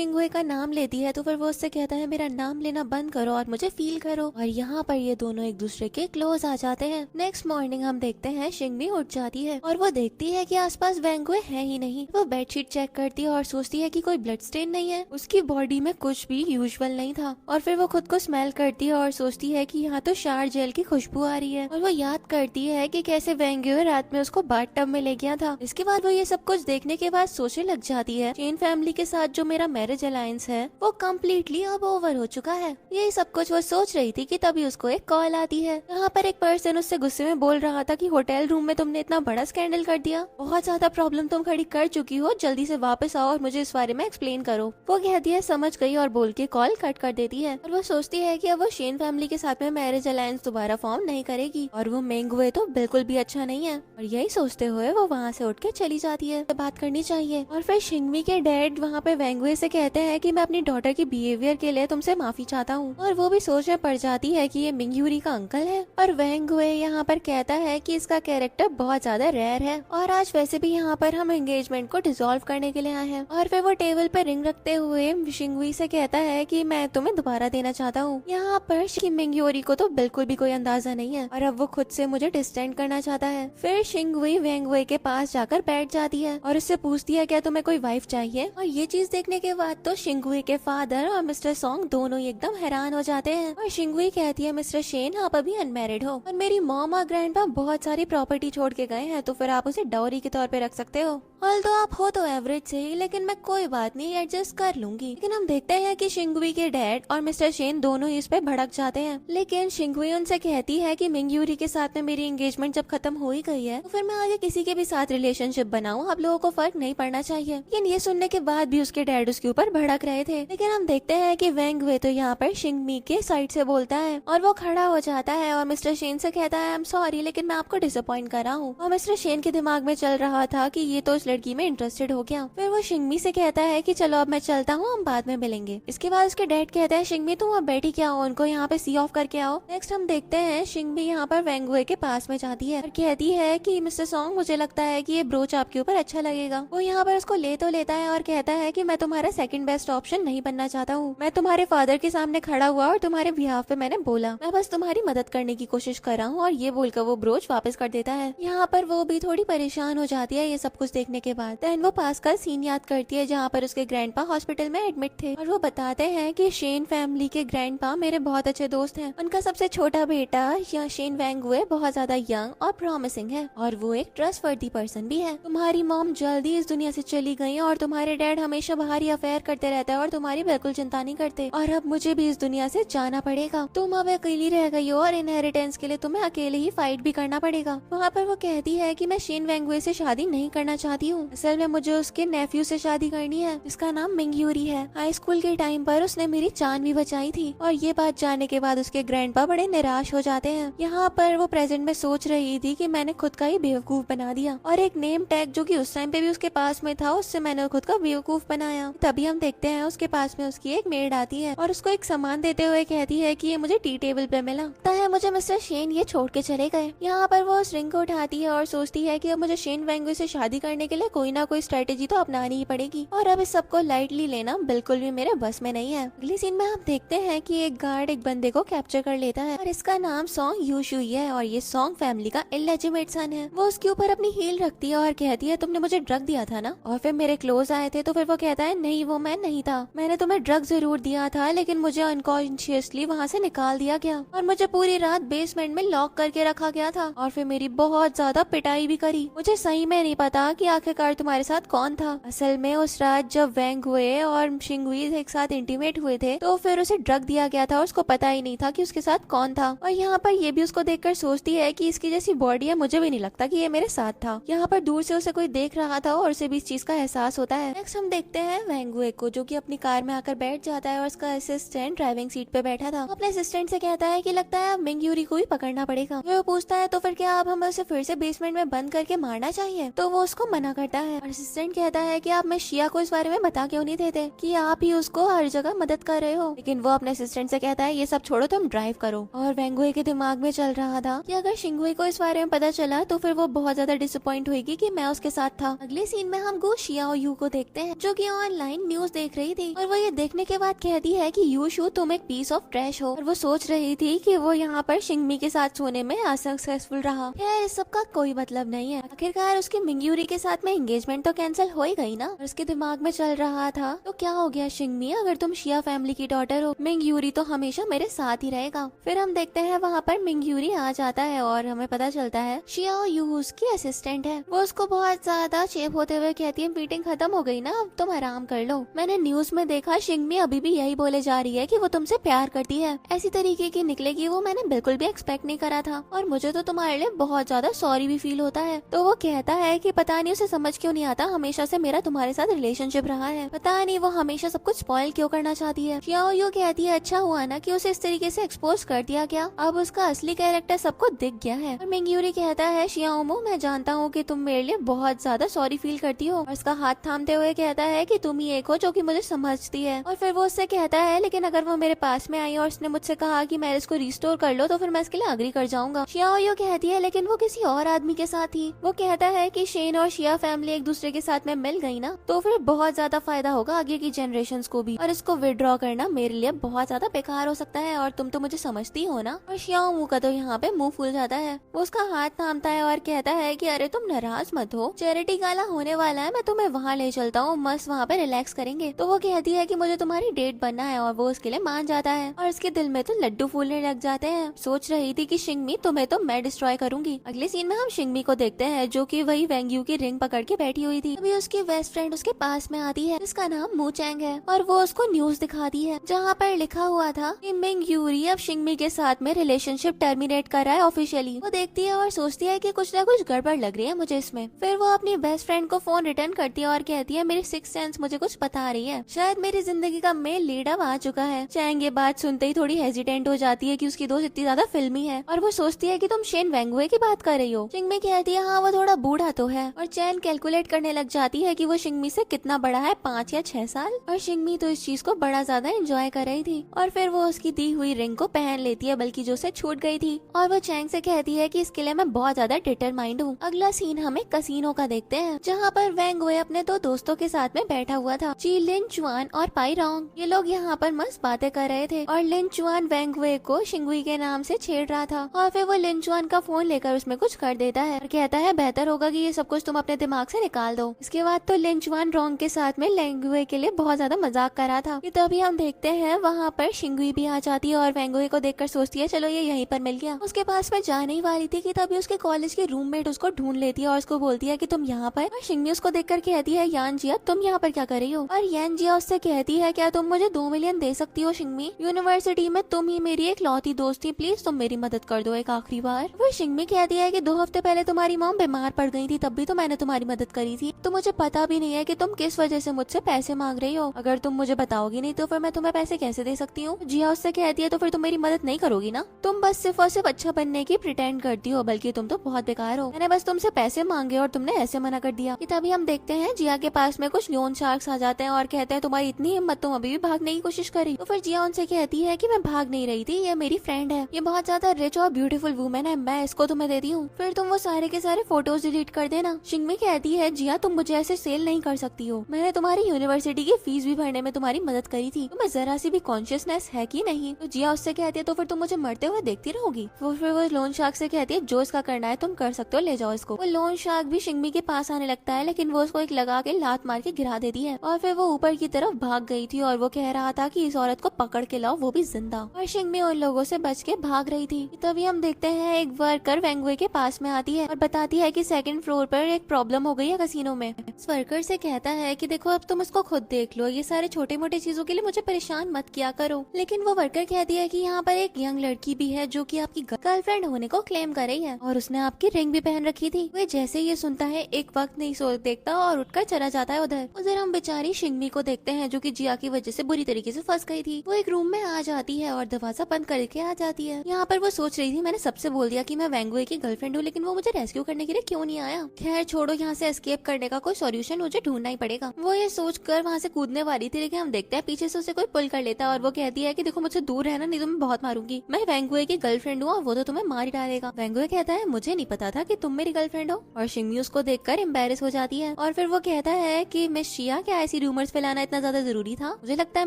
मिंगुए का नाम लेती है तो फिर वो उससे कहता है मेरा नाम लेना बंद करो और मुझे फील करो। और यहाँ पर ये दोनों एक दूसरे के क्लोज आ जाते हैं। नेक्स्ट मॉर्निंग हम देखते हैं शिंगमी उठ जाती है और वो देखती है कि आसपास वेंगुए है ही नहीं। वो बेडशीट चेक करती है और सोचती है कि कोई ब्लड स्टेन नहीं है। उसकी बॉडी में कुछ भी यूजुअल नहीं था। और फिर वो खुद को स्मेल करती है और सोचती है कि यहाँ तो शार जेल की खुशबू आ रही है। और वो याद करती है कि कैसे वेंगुए रात में उसको बाथ टब में ले गया था। इसके बाद वो ये सब कुछ देखने के बाद सोचने लग जाती है चेन फैमिली के साथ जो मेरा मैरिज अलायंस है वो कम्प्लीटली अब ओवर हो चुका है। यही सब कुछ वो सोच रही थी कि तभी उसको एक कॉल आती है। यहाँ पर एक पर्सन उससे गुस्से में बोल रहा था कि होटल रूम में तुमने इतना बड़ा स्कैंडल कर दिया, बहुत ज्यादा प्रॉब्लम तुम खड़ी कर चुकी हो, जल्दी से वापस आओ और मुझे इस बारे में एक्सप्लेन करो। वो कहती है समझ गई और बोल के कॉल कट कर देती है। और वो सोचती है कि अब वो शेन फैमिली के साथ में मैरिज अलायंस दोबारा फॉर्म नहीं करेगी और वो मेंगुए तो बिल्कुल भी अच्छा नहीं है। और यही सोचते हुए वो वहाँ से उठ के चली जाती है, तो बात करनी चाहिए। और फिर शिंगमी के डैड वहाँ पे वेंगुए से कहते हैं कि मैं अपनी डॉटर की बिहेवियर के लिए तुमसे माफी चाहता हूँ। और वो भी सोच में पड़ जाती है कि ये मिंगयूरी का अंकल है। और वेंगुए यहाँ पर कहता है कि इसका कैरेक्टर बहुत ज्यादा रेयर है और आज वैसे भी यहाँ पर हम एंगेजमेंट को डिसॉल्व करने के लिए आए हैं। और फिर वो टेबल पे रिंग रखते हुए शिंगवी से कहता है कि मैं तुम्हें दोबारा देना चाहता हूँ। यहाँ पर मिंगयूरी को तो बिल्कुल भी कोई अंदाजा नहीं है और अब वो खुद से मुझे डिस्टेंट करना चाहता है। फिर शिंगवी वेंगुए के पास जाकर बैठ जाती है और उससे पूछती है क्या तुम्हें कोई वाइफ चाहिए। और ये चीज देखने के बाद तो शिंगवी के फादर और मिस्टर सॉन्ग दोनों ही एकदम हैरान हो जाते हैं। और शिंगवी कहती है मिस्टर शेन आप अभी अनमैरिड हो और मेरी मॉम और ग्रैंडपा बहुत सारी प्रॉपर्टी छोड़ के गए हैं, तो फिर आप उसे डाउरी के तौर पे रख सकते हो। ऑल्दो आप हो तो एवरेज से ही, लेकिन मैं कोई बात नहीं एडजस्ट कर लूंगी। लेकिन हम देखते हैं कि शिंगवी के डैड और मिस्टर शेन दोनों ही इस पे भड़क जाते हैं। लेकिन शिंगवी उनसे कहती है कि मिंगयूरी के साथ में मेरी एंगेजमेंट जब खत्म हो ही गई है तो फिर मैं आगे किसी के भी साथ रिलेशनशिप बनाऊं, आप लोगों को फर्क नहीं पड़ना चाहिए। लेकिन ये सुनने के बाद भी उसके डैड उसके ऊपर भड़क रहे थे। लेकिन हम देखते हैं कि वेंगुए तो यहाँ पर शिंगमी के साइड से बोलता है और वो खड़ा हो जाता है और मिस्टर शेन से कहता है आई एम सॉरी लेकिन मैं आपको डिसअपॉइंट कर रहा हूँ। और मिस्टर शेन के दिमाग में चल रहा था कि ये तो इस लड़की में इंटरेस्टेड हो गया। फिर वो शिंगमी से कहता है कि चलो अब मैं चलता हूँ, हम बाद में मिलेंगे। इसके बाद उसके डैड कहता है शिंगमी तुम अब बैठी क्या हो, उनको यहाँ पे सी ऑफ करके आओ। नेक्स्ट हम देखते हैं शिंगमी यहाँ पर वेंगुए के पास में जाती है और कहती है कि मिस्टर सॉन्ग मुझे लगता है कि ये ब्रोच आपके ऊपर अच्छा लगेगा। वो यहाँ पर उसको ले तो लेता है और कहता है कि मैं तुम्हारा सेकंड बेस्ट ऑप्शन नहीं बनना चाहता हूँ। मैं तुम्हारे फादर के सामने खड़ा हुआ और तुम्हारे बिहाफ पे मैंने बोला, मैं बस तुम्हारी मदद करने की कोशिश कर रहा हूँ। और ये बोलकर वो ब्रोच वापस कर देता है। यहाँ पर वो भी थोड़ी परेशान हो जाती है ये सब कुछ देखने के बाद। देन वो पास का सीन याद करती है जहाँ पर उसके ग्रैंडपा हॉस्पिटल में एडमिट थे और वो बताते हैं कि शेन फैमिली के ग्रैंडपा मेरे बहुत अच्छे दोस्त हैं। उनका सबसे छोटा बेटा या शेन वेंगुए बहुत ज्यादा यंग और प्रॉमिसिंग है और वो एक ट्रस्टवर्दी पर्सन भी है। तुम्हारी मॉम जल्दी इस दुनिया से चली गई और तुम्हारे डैड हमेशा बाहर ही अफेयर करते रहता है और तुम्हारी बिल्कुल चिंता नहीं करते। और अब मुझे भी इस दुनिया से जाना पड़ेगा, तुम अब अकेली रह गई हो और इनहेरिटेंस के लिए तुम्हें अकेले ही फाइट भी करना पड़ेगा। वहाँ पर वो कहती है कि मैं शेन वेंगुए से शादी नहीं करना चाहती हूँ, असल में मुझे उसके नेफ्यू से शादी करनी है जिसका नाम मिंगयूरी है। हाई स्कूल के टाइम पर उसने मेरी जान भी बचाई थी। और ये बात जानने के बाद उसके ग्रैंडपा बड़े निराश हो जाते हैं। यहाँ पर वो प्रेजेंट में सोच रही थी कि मैंने खुद का ही बेवकूफ बना दिया और एक नेम टैग जो कि उस टाइम पे भी उसके पास में था उससे मैंने खुद का बेवकूफ बनाया। तभी हम देखते हैं उसके पास में उसकी एक मेड आती है और उसको एक सामान देते हुए कहती है कि ये मुझे टी टेबल पे मिला, लगता है मुझे मिस्टर शेन ये छोड़ के चले गए। यहाँ पर वो उस रिंग को उठाती है और सोचती है कि अब मुझे शेन वेंगुए से शादी करने के लिए कोई ना कोई स्ट्रेटेजी तो अपनानी ही पड़ेगी और अब इस सबको लाइटली लेना बिल्कुल भी मेरे बस में नहीं है। अगली सीन में हम देखते हैं कि एक गार्ड एक बंदे को कैप्चर कर लेता है और इसका नाम सॉन्ग यूशुई है और ये सॉन्ग फैमिली का इलेजिटिमेट सन है। वो उसके ऊपर अपनी हील रखती है और कहती है तुमने मुझे ड्रग दिया था ना। और फिर मेरे क्लोज आए थे तो फिर वो कहता है नहीं वो मैं नहीं था, मैंने तुम्हें ड्रग जरूर दिया था लेकिन मुझे अनकॉन्शियसली वहाँ से निकाल दिया गया और मुझे पूरी रात बेसमेंट में लॉक करके रखा गया था और फिर मेरी बहुत ज्यादा पिटाई भी करी। मुझे सही में नहीं पता कि आखिरकार तुम्हारे साथ कौन था। असल में उस रात जब वेंगुए और शिंगवी एक साथ इंटीमेट हुए थे तो फिर उसे ड्रग दिया गया था और उसको पता ही नहीं था कि उसके साथ कौन था। और यहाँ पर ये भी उसको देखकर सोचती है कि इसकी जैसी बॉडी है, मुझे भी नहीं लगता कि ये मेरे साथ था। यहाँ पर दूर से उसे कोई देख रहा था और उसे भी इस चीज का एहसास होता है। नेक्स्ट हम देखते हैं वेंगुए को जो कि अपनी कार में आकर बैठ जाता है और उसका असिस्टेंट ड्राइविंग सीट पे बैठा था। अपने असिस्टेंट से कहता है कि लगता है अब मिंगयूरी को ही पकड़ना पड़ेगा। वो पूछता है तो फिर क्या अब हमें उसे फिर से बेसमेंट में बंद करके मारना चाहिए, तो वो उसको मना करता है और असिस्टेंट कहता है कि आप मैं शिया को इस बारे में बता क्यों नहीं देते कि आप ही उसको हर जगह मदद कर रहे हो। लेकिन वो अपने असिस्टेंट से कहता है ये सब छोड़ो, तुम ड्राइव करो। और वेंगुए के दिमाग में चल रहा था कि अगर शिंगुई को इस बारे में पता चला तो फिर वो बहुत ज्यादा डिसअपॉइंट होगी कि मैं उसके साथ था। अगले सीन में हम गो शियाओ यू को देखते हैं जो कि ऑनलाइन न्यूज देख रही थी और वो ये देखने के बाद कहती है कि यू शू तुम एक पीस ऑफ ट्रैश हो। और वो सोच रही थी कि वो यहाँ पर शिंगमी के साथ सोने में असक्सेसफुल रहा। खैर इस सब का कोई मतलब नहीं है, आखिरकार उसकी मिंगयूरी के साथ में एंगेजमेंट तो कैंसिल हो ही गई ना। और उसके दिमाग में चल रहा था तो क्या हो गया शिंगमी, अगर तुम शिया फैमिली की डॉटर हो, मिंगयूरी तो हमेशा मेरे साथ ही रहेगा। फिर हम देखते हैं वहाँ पर मिंगयूरी आ जाता है और हमें पता चलता है शियाओ यू उसकी असिस्टेंट है। वो उसको बहुत ज्यादा चेप होते हुए कहती है मीटिंग खत्म हो गई ना, अब तुम आराम कर लो। मैंने न्यूज में देखा शिंगमी अभी भी यही बोले जा रही है कि वो तुमसे प्यार करती है। ऐसी तरीके की निकलेगी वो मैंने बिल्कुल भी एक्सपेक्ट नहीं करा था और मुझे तो तुम्हारे लिए बहुत ज्यादा सॉरी भी फील होता है। तो वो कहता है कि पता नहीं उसे समझ क्यों नहीं आता, हमेशा से मेरा तुम्हारे साथ रिलेशनशिप रहा है, पता नहीं वो हमेशा सब कुछ स्पॉइल क्यों करना चाहती है। शियाओ यू कहती है अच्छा हुआ ना कि उसे इस तरीके से एक्सपोज कर दिया गया, अब उसका असली कैरेक्टर सबको दिख गया है। और मिंगयूरी कहता है शियाओमो मैं जानता हूँ कि तुम मेरे लिए बहुत ज्यादा सॉरी फील करती हो। और उसका हाथ थामते हुए कहता है कि तुम ही एक हो जो कि मुझे समझती है। और फिर वो उससे कहता है लेकिन अगर वो मेरे पास में आई और उसने मुझसे कहा कि मैरिज को रिस्टोर कर लो तो फिर मैं इसके लिए अग्री कर जाऊंगा। शियाओ यू कहती है लेकिन वो किसी और आदमी के साथ थी। वो कहता है कि शेन और शिया फैमिली एक दूसरे के साथ में मिल गई ना तो फिर बहुत ज्यादा फायदा होगा आगे की जनरेशन को भी, और इसको विड्रॉ करना मेरे लिए बहुत ज्यादा बेकार हो सकता है और तुम तो मुझे समझती हो ना। और शियाओमू का तो यहाँ पे मुंह फूल जाता है। वो उसका हाथ थामता है और कहता है कि अरे तुम नाराज मत हो, चैरिटी गाला होने वाला है, मैं तुम्हें वहाँ ले चलता हूँ, मस्त वहाँ पे रिलैक्स करेंगे। तो वो कहती है कि मुझे तुम्हारी डेट बनना है और वो उसके लिए मान जाता है और उसके दिल में तो लड्डू फूलने लग जाते हैं। सोच रही थी कि शिंगमी तुम्हें तो मैं डिस्ट्रॉय करूंगी। अगले सीन में हम शिंगमी को देखते हैं जो कि वही वेंग्यू की रिंग पकड़ के बैठी हुई थी। अभी उसकी बेस्ट फ्रेंड उसके पास में आती है जिसका नाम मू चैंग है और वो उसको न्यूज दिखाती है जहाँ पर लिखा हुआ था कि मिंगयूरी अब शिंगमी के साथ में रिलेशनशिप टर्मिनेट कर रहा है ऑफिशियली। वो देखती है और सोचती है कि कुछ ना कुछ गड़बड़ लग रही है मुझे इसमें। फिर वो अपनी बेस्ट फ्रेंड को फोन रिटर्न करती है और कहती है मेरी सिक्स सेंस मुझे कुछ बता रही है, शायद मेरी जिंदगी का मेल लीड अब आ चुका है। चैंग ये बात सुनते ही थोड़ी हेजिटेंट हो जाती है कि उसकी दोस्त इतनी ज्यादा फिल्मी है और वो सोचती है कि तुम शेन वेंगुए की बात कर रही हो। शिंगमी कहती है हाँ वो थोड़ा बूढ़ा तो है। और चैन कैलकुलेट करने लग जाती है कि वो शिंगमी से कितना बड़ा है, 5 या 6 साल। और शिंगमी तो इस चीज को बड़ा ज्यादा एंजॉय कर रही थी और फिर वो उसकी दी हुई रिंग को पहन लेती है बल्कि जो से छूट गई थी। और वो चैंग से कहती है कि इसके लिए मैं बहुत ज्यादा डिटरमाइंड हूँ। अगला सीन हमें कसीनो का देखते हैं जहाँ पर वेंगुए अपने 2 दोस्तों के साथ में बैठा हुआ था, जी लिन चुआन और पाई रोंग। ये लोग यहाँ पर मस्त बातें कर रहे थे और लिन चुआन वेंगुए को शिंगुई के नाम से छेड़ रहा था। और फिर वो लिन चुआन का फोन लेकर उसमें कुछ कर देता है और कहता है बेहतर होगा कि ये सब कुछ तुम अपने दिमाग से निकाल दो। इसके बाद तो लिन चुआन रोंग के साथ में वेंगुए के लिए बहुत ज्यादा मजाक करा था। कि तभी हम देखते हैं वहाँ पर शिंगुई भी आ जाती है और वेंगुए को देखकर सोचती है चलो ये यहीं पर मिल गया। उसके पास में जाने ही वाली थी कि तभी उसके कॉलेज की रूममेट उसको ढूंढ लेती है और उसको बोलती है कि तुम यहाँ पर। और शिंगमी उसको देखकर कहती है यान जिया तुम यहाँ पर क्या कर रही हो। और यान जिया उससे कहती है क्या तुम मुझे 2 मिलियन दे सकती हो शिंगमी, यूनिवर्सिटी में तुम ही मेरी एक लौती दोस्त थी, प्लीज तुम मेरी मदद कर दो एक आखिरी बार। वो शिंगमी कहती है कि 2 हफ्ते पहले तुम्हारी मॉम बीमार पड़ गई थी तब भी तो मैंने तुम्हारी मदद करी थी, तो मुझे पता भी नहीं है कि तुम किस वजह से मुझसे पैसे मांग रही हो। अगर तुम मुझे बताओगी नहीं तो फिर मैं तुम्हें पैसे कैसे दे सकती हूँ। जिया उससे कहती है तो फिर तुम मेरी मदद नहीं करोगी ना, तुम बस सिर्फ और सिर्फ अच्छा बनने की प्रिटेंड करती हो, बल्कि तुम तो बहुत बेकार हो, मैंने बस तुमसे पैसे मांगे और तुमने ऐसे मना कर दिया। कि तभी हम देखते हैं जिया के पास में कुछ लोन शार्क्स आ जाते हैं और कहते हैं तुम्हारी इतनी हिम्मत, तुम अभी भी भागने की कोशिश करी। तो फिर जिया उनसे कहती है कि मैं भाग नहीं रही थी, ये मेरी फ्रेंड है, ये बहुत ज्यादा रिच और ब्यूटीफुल वुमेन है, मैं इसको तुम्हें देती हूँ, फिर तुम वो सारे के सारे फोटोज डिलीट कर देना। शिंगमी कहती है जिया तुम मुझे ऐसे सेल नहीं कर सकती हो, मैंने तुम्हारी यूनिवर्सिटी की फीस भी भरने में तुम्हारी मदद करी थी, तुम्हें जरा सी भी कॉन्शियसनेस है कि नहीं। तो जिया उससे कहती है तो फिर तुम मुझे मरते हुए देखती रहोगी। फिर वो लोन शार्क से कहती है जो इसका करना है तुम कर सकते हो, ले जाओ इसको। वो लोन शार्क भी शिंगमी के पास आने लगता है लेकिन वो उसको एक लगा के लात मार के गिरा देती है और फिर वो ऊपर की तरफ भाग गई थी और वो कह रहा था कि इस औरत को पकड़ के लाओ, वो भी जिंदा। और शिंगमी उन लोगों से बच के भाग रही थी। तभी हम देखते हैं एक वर्कर वेंगुए के पास में आती है और बताती है कि 2nd फ्लोर पर एक प्रॉब्लम हो गई है कसीनो में। इस वर्कर से कहता है कि देखो अब तुम उसको खुद देख लो, ये सारे छोटे मोटे चीजों के लिए मुझे परेशान मत किया करो। लेकिन वो वर्कर कहती है कि यहाँ पर एक यंग लड़की भी है जो कि आपकी गर्लफ्रेंड होने को क्लेम कर रही है और उसने आपकी रिंग भी पहन रखी थी। वे जैसे ये सुनता है एक वक्त नहीं सो देखता और उठकर चला जाता है उधर हम बेचारी शिंगमी को देखते हैं जो कि जिया की वजह से बुरी तरीके से फंस गई थी। वो एक रूम में आ जाती है और दरवाजा बंद करके आ जाती है। यहाँ पर वो सोच रही थी मैंने सबसे बोल दिया कि मैं वेंगुए की गर्लफ्रेंड हूँ, लेकिन वो मुझे रेस्क्यू करने के लिए क्यों नहीं आया। खैर छोड़ो, यहाँ से एस्केप करने का कोई सॉल्यूशन मुझे ढूंढना ही पड़ेगा। वो ये सोच कर वहाँ से कूदने वाली थी, लेकिन हम देखते हैं पीछे से उसे कोई पुल कर लेता है और वो कहती है कि देखो मुझसे दूर रहना, नहीं तो मैं बहुत मारूंगी। मैं वेंगुए की गर्लफ्रेंड हूँ और वो तो तुम्हें मार ही डालेगा। वेंगुए कहता है मुझे नहीं पता था कि तुम मेरी गर्लफ्रेंड हो, और शिंगमी उसको देखकर एम्बेरस हो जाती है। और फिर वो कहता है कि मिस शिया, क्या ऐसी रूमर्स फैलाना इतना ज्यादा जरूरी था? मुझे लगता है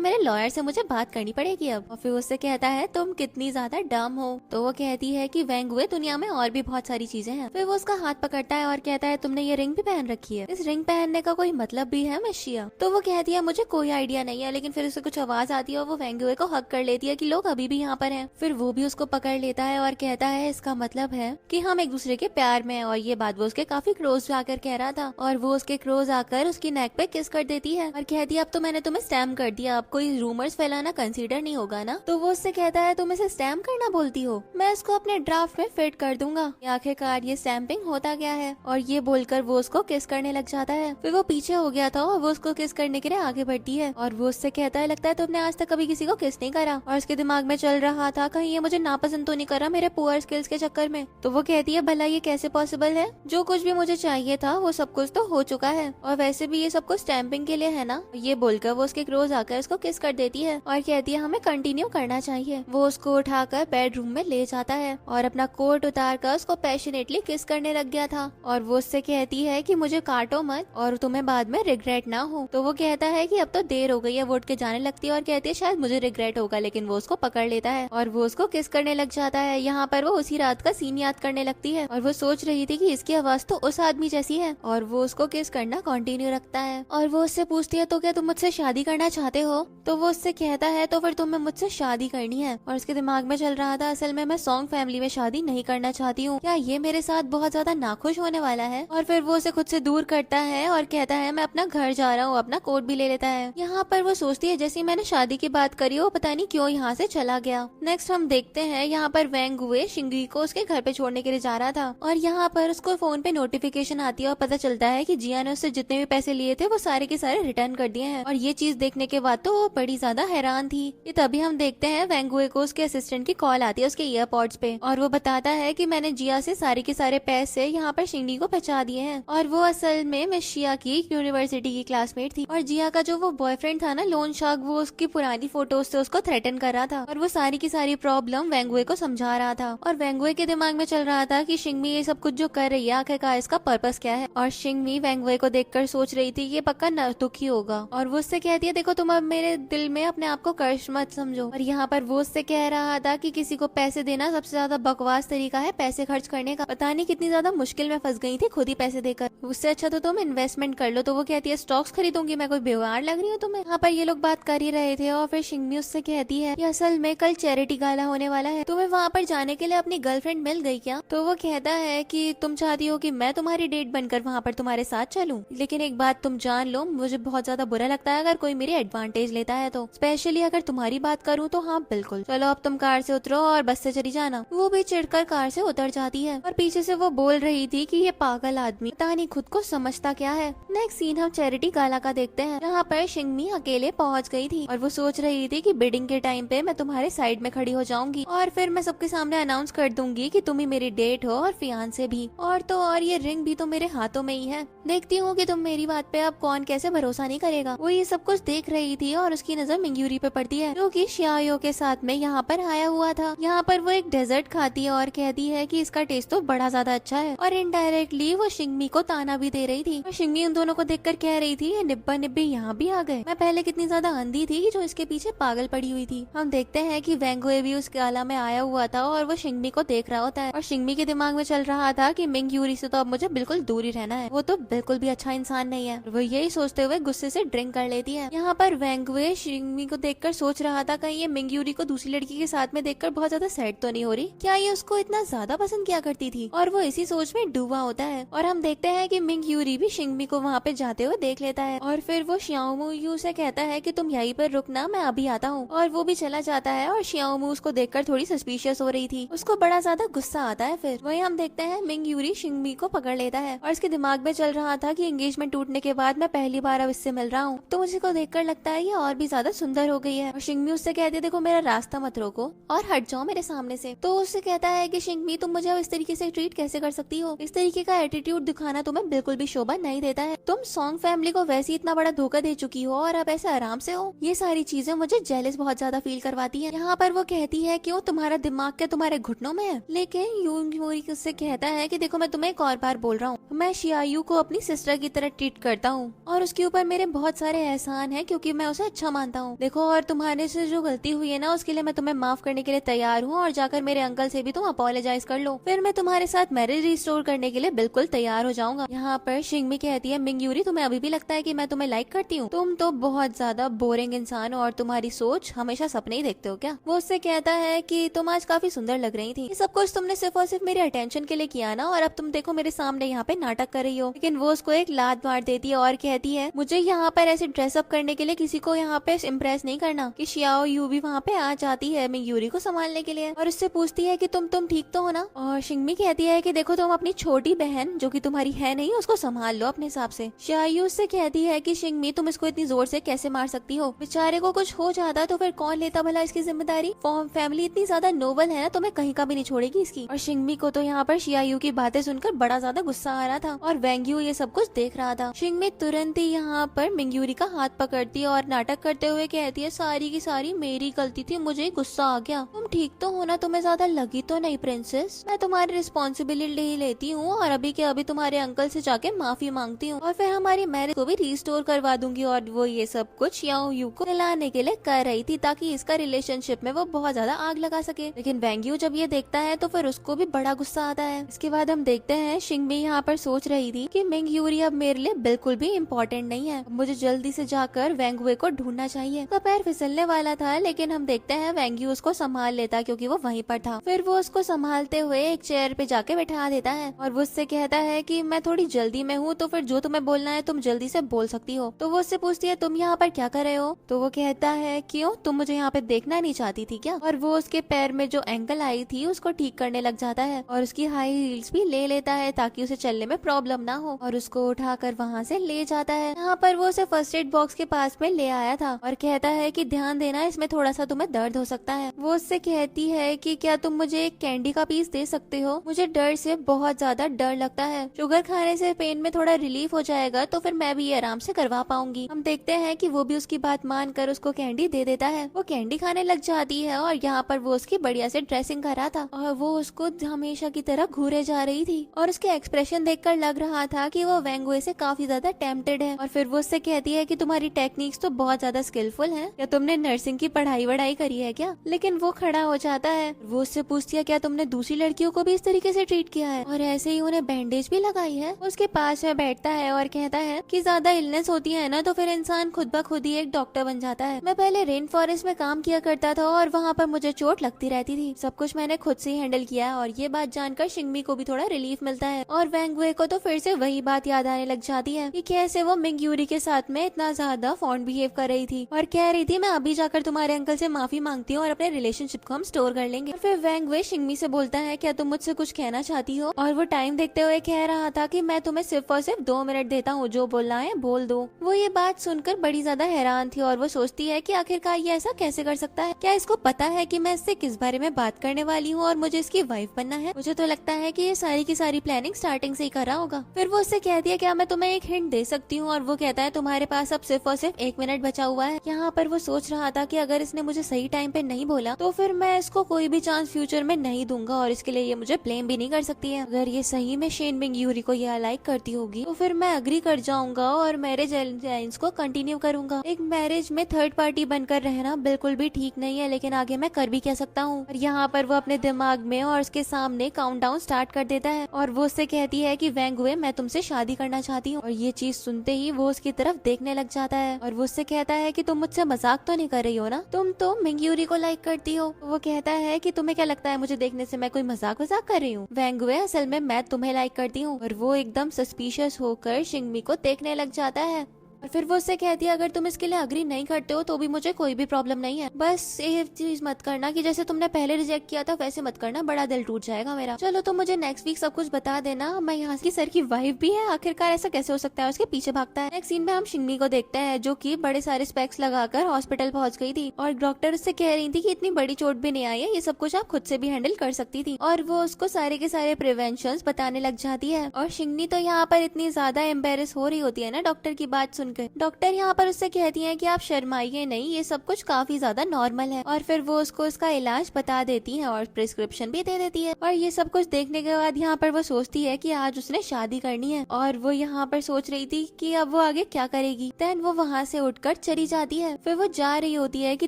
मेरे लॉयर से मुझे बात करनी पड़ेगी अब। और फिर उससे कहता है तुम कितनी ज्यादा डम हो। तो वो कहती है कि वेंगुए, दुनिया में और भी बहुत सारी चीजें हैं। फिर वो उसका हाथ पकड़ता है और कहता है तुमने ये रिंग भी पहन रखी है, इस रिंग पहनने का कोई मतलब भी है मिस शिया? तो वो कहती है मुझे कोई आइडिया नहीं है, लेकिन फिर उसे कुछ आवाज आती है और वो वेंगुए को हक कर लेती है कि लोग अभी भी यहाँ पर हैं। फिर वो भी उसको पकड़ लेता है और कहता है इसका मतलब है कि हम एक दूसरे के प्यार में हैं। और ये बात वो उसके काफी क्लोज आकर कह रहा था, और वो उसके क्लोज आकर उसकी नेक पे किस कर देती है और कहती है अब तो मैंने तुम्हें स्टैम्प कर दिया, अब कोई रूमर्स फैलाना कंसीडर नहीं होगा ना। तो वो उससे कहता है तुम इसे स्टैम्प करना बोलती हो, मैं इसको अपने ड्राफ्ट में फिट कर दूंगा। आखिरकार ये स्टैम्पिंग होता क्या है? और ये बोलकर वो उसको किस करने लग जाता है। फिर वो पीछे हो गया था और वो उसको किस करने के लिए आगे बढ़ती है और वो उससे कहता है लगता है तुमने आज तक कभी किसी को किस नहीं करा। और उसके दिमाग में चल रहा था कहीं ये मुझे नापसंद तो नहीं करा मेरे पुअर स्किल्स के चक्कर में। तो वो कहती है भला ये कैसे पॉसिबल है? जो कुछ भी मुझे चाहिए था वो सब कुछ तो हो चुका है, और वैसे भी ये सब कुछ स्टैम्पिंग के लिए है ना। ये बोलकर वो उसके क्लोज आकर उसको किस कर देती है और कहती है हमें कंटिन्यू करना चाहिए। वो उसको उठाकर बेडरूम में ले जाता है और अपना कोट उतार कर उसको पैशनेटली किस करने लग गया था। और वो उससे कहती है कि मुझे काटो मत और तुम्हें बाद में रिग्रेट ना हो। तो वो कहता है कि अब तो देर हो गई है। वो उठ के जाने लगती है और कहती है शायद मुझे रिग्रेट होगा, लेकिन वो उसको पकड़ लेता है और वो उसको किस करने लग जाता है। यहाँ पर वो उसी रात का सीन याद करने लगती है और वो सोच रही थी कि इसकी आवाज तो उस आदमी जैसी है, और वो उसको किस करना कंटिन्यू रखता है। और वो उससे पूछती है तो क्या तुम मुझसे शादी करना चाहते हो? तो वो उससे कहता है तो फिर तुम्हें मुझसे शादी करनी है। और उसके दिमाग में चल रहा था असल में मैं सॉन्ग फैमिली में शादी नहीं करना चाहती हूँ, क्या ये मेरे साथ बहुत ज्यादा नाखुश होने वाला है? और फिर वो उसे खुद से दूर करता है और कहता है मैं अपना घर जा रहा हूँ, अपना कोट भी ले लेता है। यहाँ पर वो सोचती है जैसे मैंने शादी की बात करी हो पता नहीं क्यों यहाँ से चला गया। नेक्स्ट हम देखते हैं यहाँ पर वेंगुए शिंगी को उसके घर पे छोड़ने के लिए जा रहा था और यहाँ पर उसको फोन पे नोटिफिकेशन आती है और पता चलता है कि जिया ने उससे जितने भी पैसे लिए थे वो सारे के सारे रिटर्न कर दिए हैं। और ये चीज देखने के बाद तो वो बड़ी ज्यादा हैरान थी। ये तभी हम देखते हैं वेंगुए को उसके असिस्टेंट की कॉल आती है उसके ईयरपॉड्स पे, और वो बताता है कि मैंने जिया से सारे के सारे पैसे यहाँ पर शिंगी को पहुंचा दिए हैं। और वो असल में मिस शिया की यूनिवर्सिटी की क्लासमेट थी और जिया का जो वो बॉयफ्रेंड था ना लोन शार्क, वो उसकी पुरानी फोटोज से उसको थ्रेटन कर रहा था और वो सारी की सारी प्रॉब्लम वेंगुए को समझा रहा था। और वेंगुए के दिमाग में चल रहा था कि शिंगमी ये सब कुछ जो कर रही है आखिरकार इसका पर्पस क्या है। और शिंगमी वेंगुए को देखकर सोच रही थी ये पक्का दुखी होगा, और वो उससे कहती है देखो तुम अब मेरे दिल में अपने आप को कर्श मत समझो। और यहाँ पर वो उससे कह रहा था कि किसी को पैसे देना सबसे ज्यादा बकवास तरीका है पैसे खर्च करने का, पता नहीं कितनी ज्यादा मुश्किल में फंस गई थी खुद ही पैसे देकर, उससे अच्छा तो तुम इन्वेस्टमेंट कर लो। तो वो कहती है स्टॉक्स खरीदूंगी, मैं कोई बेवहार लग रही हूँ तुम्हें? यहाँ पर ये लोग बात कर ही रहे थे और फिर शिंगमी उससे कहती है कि असल में कल चैरिटी गाला होने वाला है, तुम्हें वहाँ पर जाने के लिए अपनी गर्लफ्रेंड मिल गई क्या? तो वो कहता है कि तुम चाहती हो कि मैं तुम्हारी डेट बनकर वहाँ पर तुम्हारे साथ चलूं, लेकिन एक बात तुम जान लो मुझे बहुत ज्यादा बुरा लगता है अगर कोई मेरी एडवांटेज लेता है तो, स्पेशली अगर तुम्हारी बात करूँ तो हाँ बिल्कुल। चलो अब तुम कार से उतरो और बस से चली जाना। वो भी चिढ़कर कार से उतर जाती है और पीछे से वो बोल रही थी कि ये पागल आदमी पता नहीं खुद को समझता क्या है। नेक्स्ट सीन हम चैरिटी गाला का देखते हैं। यहाँ पर शिंगमी अकेले पहुँच गई थी और वो सोच रही थी कि बिडिंग के टाइम पे मैं तुम्हारे साइड में खड़ी हो जाऊंगी और फिर मैं सबके सामने अनाउंस कर दूंगी कि तुम ही मेरी डेट हो और फियांसे भी, और तो और ये रिंग भी तो मेरे हाथों में ही है। देखती हूँ कि तुम मेरी बात पे अब कौन कैसे भरोसा नहीं करेगा। वो ये सब कुछ देख रही थी और उसकी नजर मिंग्यूरी पे पड़ती है जो कि शियाओ के साथ में यहाँ पर आया हुआ था। यहाँ पर वो एक डेजर्ट खाती है और कहती है कि इसका टेस्ट तो बड़ा ज्यादा अच्छा है, और इनडायरेक्टली वो शिंगमी को ताना भी दे रही थी। और शिंगमी उन दोनों को देखकर कह रही थी ये निब्बा निब्बी यहाँ भी आ गए, मैं पहले कितनी ज्यादा अंधी थी जो इसके पीछे पागल पड़ी हुई थी। हम देखते हैं कि वेंगुए भी उस गाला में आया हुआ था और वो शिंगमी को देख रहा होता है और शिंगमी के दिमाग में चल रहा था कि मिंग यूरी से तो अब मुझे बिल्कुल दूर ही रहना है, वो तो बिल्कुल भी अच्छा इंसान नहीं है। वो यही सोचते हुए गुस्से से ड्रिंक कर लेती है। यहाँ पर वेंगुए शिंगमी को देखकर सोच रहा था कहीं ये मिंग यूरी को दूसरी लड़की के साथ में देखकर बहुत ज्यादा सैड तो नहीं हो रही, क्या ये उसको इतना ज्यादा पसंद किया करती थी? और वो इसी सोच में डूबा होता है और हम देखते हैं कि मिंग यूरी भी शिंगमी को वहाँ पे जाते हुए देख लेता है और फिर वो शियाओमू यू से कहता है कि तुम यहीं पर रुकना, मैं अभी आता हूँ। और वो भी चला जाता है और शियाओमू उसको देखकर थोड़ी सस्पिशियस हो रही थी, उसको बड़ा ज्यादा गुस्सा आता है। फिर वही हम देखते हैं मिंग यूरी शिंगमी को पकड़ लेता है और इसके दिमाग में चल रहा था कि एंगेजमेंट टूटने के बाद मैं पहली बार अब इससे मिल रहा हूँ तो मुझे को देखकर लगता है ये और भी ज्यादा सुंदर हो गई है। और शिंगमी उससे कहती है देखो मेरा रास्ता मत रोको और हट जाओ मेरे सामने से। तो उससे कहता है कि शिंगमी तुम मुझे अब इस तरीके से ट्रीट कैसे कर सकती हो, इस तरीके का एटीट्यूड खाना तुम्हें बिल्कुल भी शोभा नहीं देता है। तुम सॉन्ग फैमिली को वैसे इतना बड़ा धोखा दे चुकी हो और अब ऐसे आराम से हो। ये सारी चीजें मुझे जेलस बहुत ज्यादा फील करवाती है। यहाँ पर वो कहती है क्यों तुम्हारा दिमाग क्या तुम्हारे घुटनों में है। लेकिन यूरी उससे कहता है कि देखो मैं तुम्हें एक और बार बोल रहा हूँ, मैं शियायू को अपनी सिस्टर की तरह ट्रीट करता हूँ और उसके ऊपर मेरे बहुत सारे एहसान है क्योंकि मैं उसे अच्छा मानता हूँ। देखो और तुम्हारे से जो गलती हुई है ना उसके लिए मैं तुम्हें माफ करने के लिए तैयार हूँ और जाकर मेरे अंकल से भी तुम अपोलोजाइज कर लो, फिर मैं तुम्हारे साथ मैरिज रिस्टोर करने के लिए बिल्कुल तैयार हो जाऊंगा। यहाँ पर शिंगमी कहती है मिंगयूरी तुम्हें अभी भी लगता है कि मैं तुम्हें लाइक करती हूँ? तुम तो बहुत ज्यादा बोरिंग इंसान हो और तुम्हारी सोच हमेशा सपने ही देखते हो क्या। वो उससे कहता है कि तुम आज काफी सुंदर लग रही थी, ये सब कुछ तुमने सिर्फ और सिर्फ मेरे अटेंशन के लिए किया ना और अब तुम देखो मेरे सामने यहाँ पे नाटक कर रही हो। लेकिन वो उसको एक लात मार देती है और कहती है मुझे यहाँ पर ऐसे ड्रेसअप करने के लिए किसी को यहाँ पे इम्प्रेस नहीं करना। कि शियाओ यू भी वहाँ पे आ जाती है मिंगयूरी को संभालने के लिए और उससे पूछती है कि तुम ठीक तो हो ना। और शिंगमी कहती है कि देखो तुम अपनी छोटी बहन जो कि तुम्हारी है नहीं उसको संभाल लो अपने हिसाब से। शियायू से कहती है कि शिंगमी तुम इसको इतनी जोर से कैसे मार सकती हो, बेचारे को कुछ हो जाता तो फिर कौन लेता भला इसकी जिम्मेदारी। फैमिली इतनी ज्यादा नोबल है ना तुम्हें कहीं का भी नहीं छोड़ेगी इसकी। और शिंगमी को तो यहाँ पर शियायू की बातें सुनकर बड़ा ज्यादा गुस्सा आ रहा था और वेंग्यू ये सब कुछ देख रहा था। शिंगमी तुरंत ही यहाँ पर मिंगयूरी का हाथ पकड़ती है और नाटक करते हुए कहती है सारी की सारी मेरी गलती थी, मुझे गुस्सा आ गया। तुम ठीक तो हो ना, तुम्हें ज्यादा लगी तो नहीं प्रिंसेस? मैं तुम्हारी रिस्पॉन्सिबिलिटी लेती हूँ और अभी के अभी तुम्हारे अंकल से जाके माफी मांगती हूँ और फिर हमारी मैरिज को भी रिस्टोर करवा दूंगी। और वो ये सब कुछ याओ यू को दिलाने के लिए कर रही थी ताकि इसका रिलेशनशिप में वो बहुत ज्यादा आग लगा सके। लेकिन वेंग्यू जब ये देखता है तो फिर उसको भी बड़ा गुस्सा आता है। इसके बाद हम देखते हैं शिंगमी यहाँ पर सोच रही थी कि मिंगयूरी अब मेरे लिए बिल्कुल भी इम्पोर्टेंट नहीं है, मुझे जल्दी से जाकर वेंगुए को ढूंढना चाहिए। तो पैर फिसलने वाला था लेकिन हम देखते हैं वेंग्यू उसको संभाल लेता क्योंकि वो वहीं पर था। फिर वो उसको संभालते हुए एक चेयर पे जाके बैठा देता है और वो उससे कहता है कि मैं थोड़ी जल्दी में हूँ तो फिर जो तुम्हें बोलना है तुम जल्दी से बोल सकती हो। तो वो उससे पूछती है तुम यहाँ पर क्या कर रहे हो? तो वो कहता है क्यों तुम मुझे यहाँ पे देखना नहीं चाहती थी क्या? और वो उसके पैर में जो एंकल आई थी उसको ठीक करने लग जाता है और उसकी हाई हील्स भी ले लेता है ताकि उसे चलने में प्रॉब्लम ना हो और उसको उठाकर वहाँ से ले जाता है। यहाँ पर वो उसे फर्स्ट एड बॉक्स के पास में ले आया था और कहता है कि ध्यान देना इसमें थोड़ा सा तुम्हें दर्द हो सकता है। वो उससे कहती है कि क्या तुम मुझे एक कैंडी का पीस दे सकते हो? मुझे डर से बहुत ज्यादा डर लगता है, शुगर खाने से पेन में थोड़ा रिलीफ हो जाएगा तो फिर मैं भी ये आराम से करवा पाऊंगी। हम देखते हैं कि वो भी उसकी बात मानकर उसको कैंडी दे देता है। वो कैंडी खाने लग जाती है और यहाँ पर वो उसकी बढ़िया से ड्रेसिंग कर रहा था और वो उसको हमेशा की तरह घूरे जा रही थी और उसके एक्सप्रेशन देखकर लग रहा था कि वो वेंगुए से काफी ज्यादा टेम्प्टेड है। और फिर वो उससे कहती है कि तुम्हारी टेक्निक्स तो बहुत ज्यादा स्किलफुल है, क्या तुमने नर्सिंग की पढ़ाई वढ़ाई करी है क्या? लेकिन वो खड़ा हो जाता है। वो उससे पूछती है क्या तुमने दूसरी लड़कियों को भी इस तरीके से ट्रीट किया है और ऐसे ही उन्हें बैंडेज भी लगाई है? उसके पास में बैठता है और कहता है कि ज्यादा इलनेस होती है ना तो फिर इंसान खुद ब खुद ही एक डॉक्टर बन जाता है। मैं पहले रेन फॉरेस्ट में काम किया करता था और वहाँ पर मुझे चोट लगती रहती थी, सब कुछ मैंने खुद से ही हैंडल किया है। और ये बात जानकर शिंगमी को भी थोड़ा रिलीफ मिलता है और वेंगुए को तो फिर से वही बात याद आने लग जाती है कि कैसे वो मिंगयूरी के साथ में इतना ज्यादा फॉन्ड बिहेव कर रही थी और कह रही थी मैं अभी जाकर तुम्हारे अंकल से माफी मांगती हूँ और अपने रिलेशनशिप को हम स्टोर कर लेंगे। और फिर वेंगुए शिंगमी से बोलता है क्या तुम मुझसे कुछ कहना चाहती हो? और वो टाइम देखते हुए कह रहा था कि मैं तुम्हें सिर्फ और सिर्फ 2 मिनट देता हूँ, जो बोलना है बोल दो। वो ये बात सुनकर बड़ी ज्यादा हैरान थी और वो सोचती है कि आखिरकार ये ऐसा कैसे कर सकता है, क्या इसको पता है कि मैं इससे किस बारे में बात करने वाली हूँ और मुझे इसकी वाइफ बनना है? मुझे तो लगता है कि ये सारी की सारी प्लानिंग स्टार्टिंग से ही कर रहा होगा। फिर वो उससे कहती है क्या मैं तुम्हें एक हिंट दे सकती हूँ? और वो कहता है तुम्हारे पास अब सिर्फ और सिर्फ 1 मिनट बचा हुआ है। यहाँ पर वो सोच रहा था कि अगर इसने मुझे सही टाइम पे नहीं बोला तो फिर मैं इसको कोई भी चांस फ्यूचर में नहीं दूंगा और इसके लिए ये मुझे ब्लेम भी नहीं कर सकती है। अगर ये सही में शेन मिंगयूरी को ये लाइक करती होगी तो फिर मैं अग्री कर जाऊंगा और मैरिज अलायंस को कंटिन्यू करूंगा। एक मैरिज में थर्ड पार्टी बनकर रहना बिल्कुल भी ठीक नहीं है, लेकिन आगे मैं कर भी क्या सकता हूँ। और यहाँ पर वो अपने दिमाग में और उसके सामने काउंटडाउन स्टार्ट कर देता है और वो उससे कहती है कि वेंगुए मैं तुमसे शादी करना चाहती हूँ। और ये चीज सुनते ही वो उसकी तरफ देखने लग जाता है और वो उससे कहता है कि तुम मुझसे मजाक तो नहीं कर रही हो ना, तुम तो मिंगयूरी को लाइक करती हो। तो वो कहता है कि तुम्हें क्या लगता है मुझे देखने से मैं कोई मजाक वजाक कर रही हूँ? वेंगुए असल में मैं तुम्हें लाइक करती हूँ। और वो एकदम सस्पिशियस होकर शिंगमी को देखने लग जाता है। और फिर वो उससे कहती है अगर तुम इसके लिए अग्री नहीं करते हो तो भी मुझे कोई भी प्रॉब्लम नहीं है, बस ये चीज मत करना कि जैसे तुमने पहले रिजेक्ट किया था वैसे मत करना, बड़ा दिल टूट जाएगा मेरा। चलो तो मुझे नेक्स्ट वीक सब कुछ बता देना। मैं यहाँ की सर की वाइफ भी है, आखिरकार ऐसा कैसे हो सकता है, उसके पीछे भागता है। नेक्स्ट सीन में हम शिंगमी को देखते हैं जो कि बड़े सारे स्पेक्स लगाकर हॉस्पिटल पहुंच गई थी और डॉक्टर उससे कह रही थी कि इतनी बड़ी चोट भी नहीं आई है, ये सब कुछ आप खुद से भी हैंडल कर सकती थी। और वो उसको सारे के सारे प्रिवेंशन बताने लग जाती है और शिंगनी तो यहाँ पर इतनी ज्यादा एम्बेरस हो रही होती है ना डॉक्टर की बात सुनकर। डॉक्टर यहाँ पर उससे कहती है कि आप शर्माइए नहीं, ये सब कुछ काफी ज्यादा नॉर्मल है। और फिर वो उसको उसका इलाज बता देती है और प्रिस्क्रिप्शन भी दे देती है। और ये सब कुछ देखने के बाद यहाँ पर वो सोचती है कि आज उसने शादी करनी है और वो यहाँ पर सोच रही थी कि अब वो आगे क्या करेगी। देन वो वहाँ से उठकर चली जाती है। फिर वो जा रही होती है कि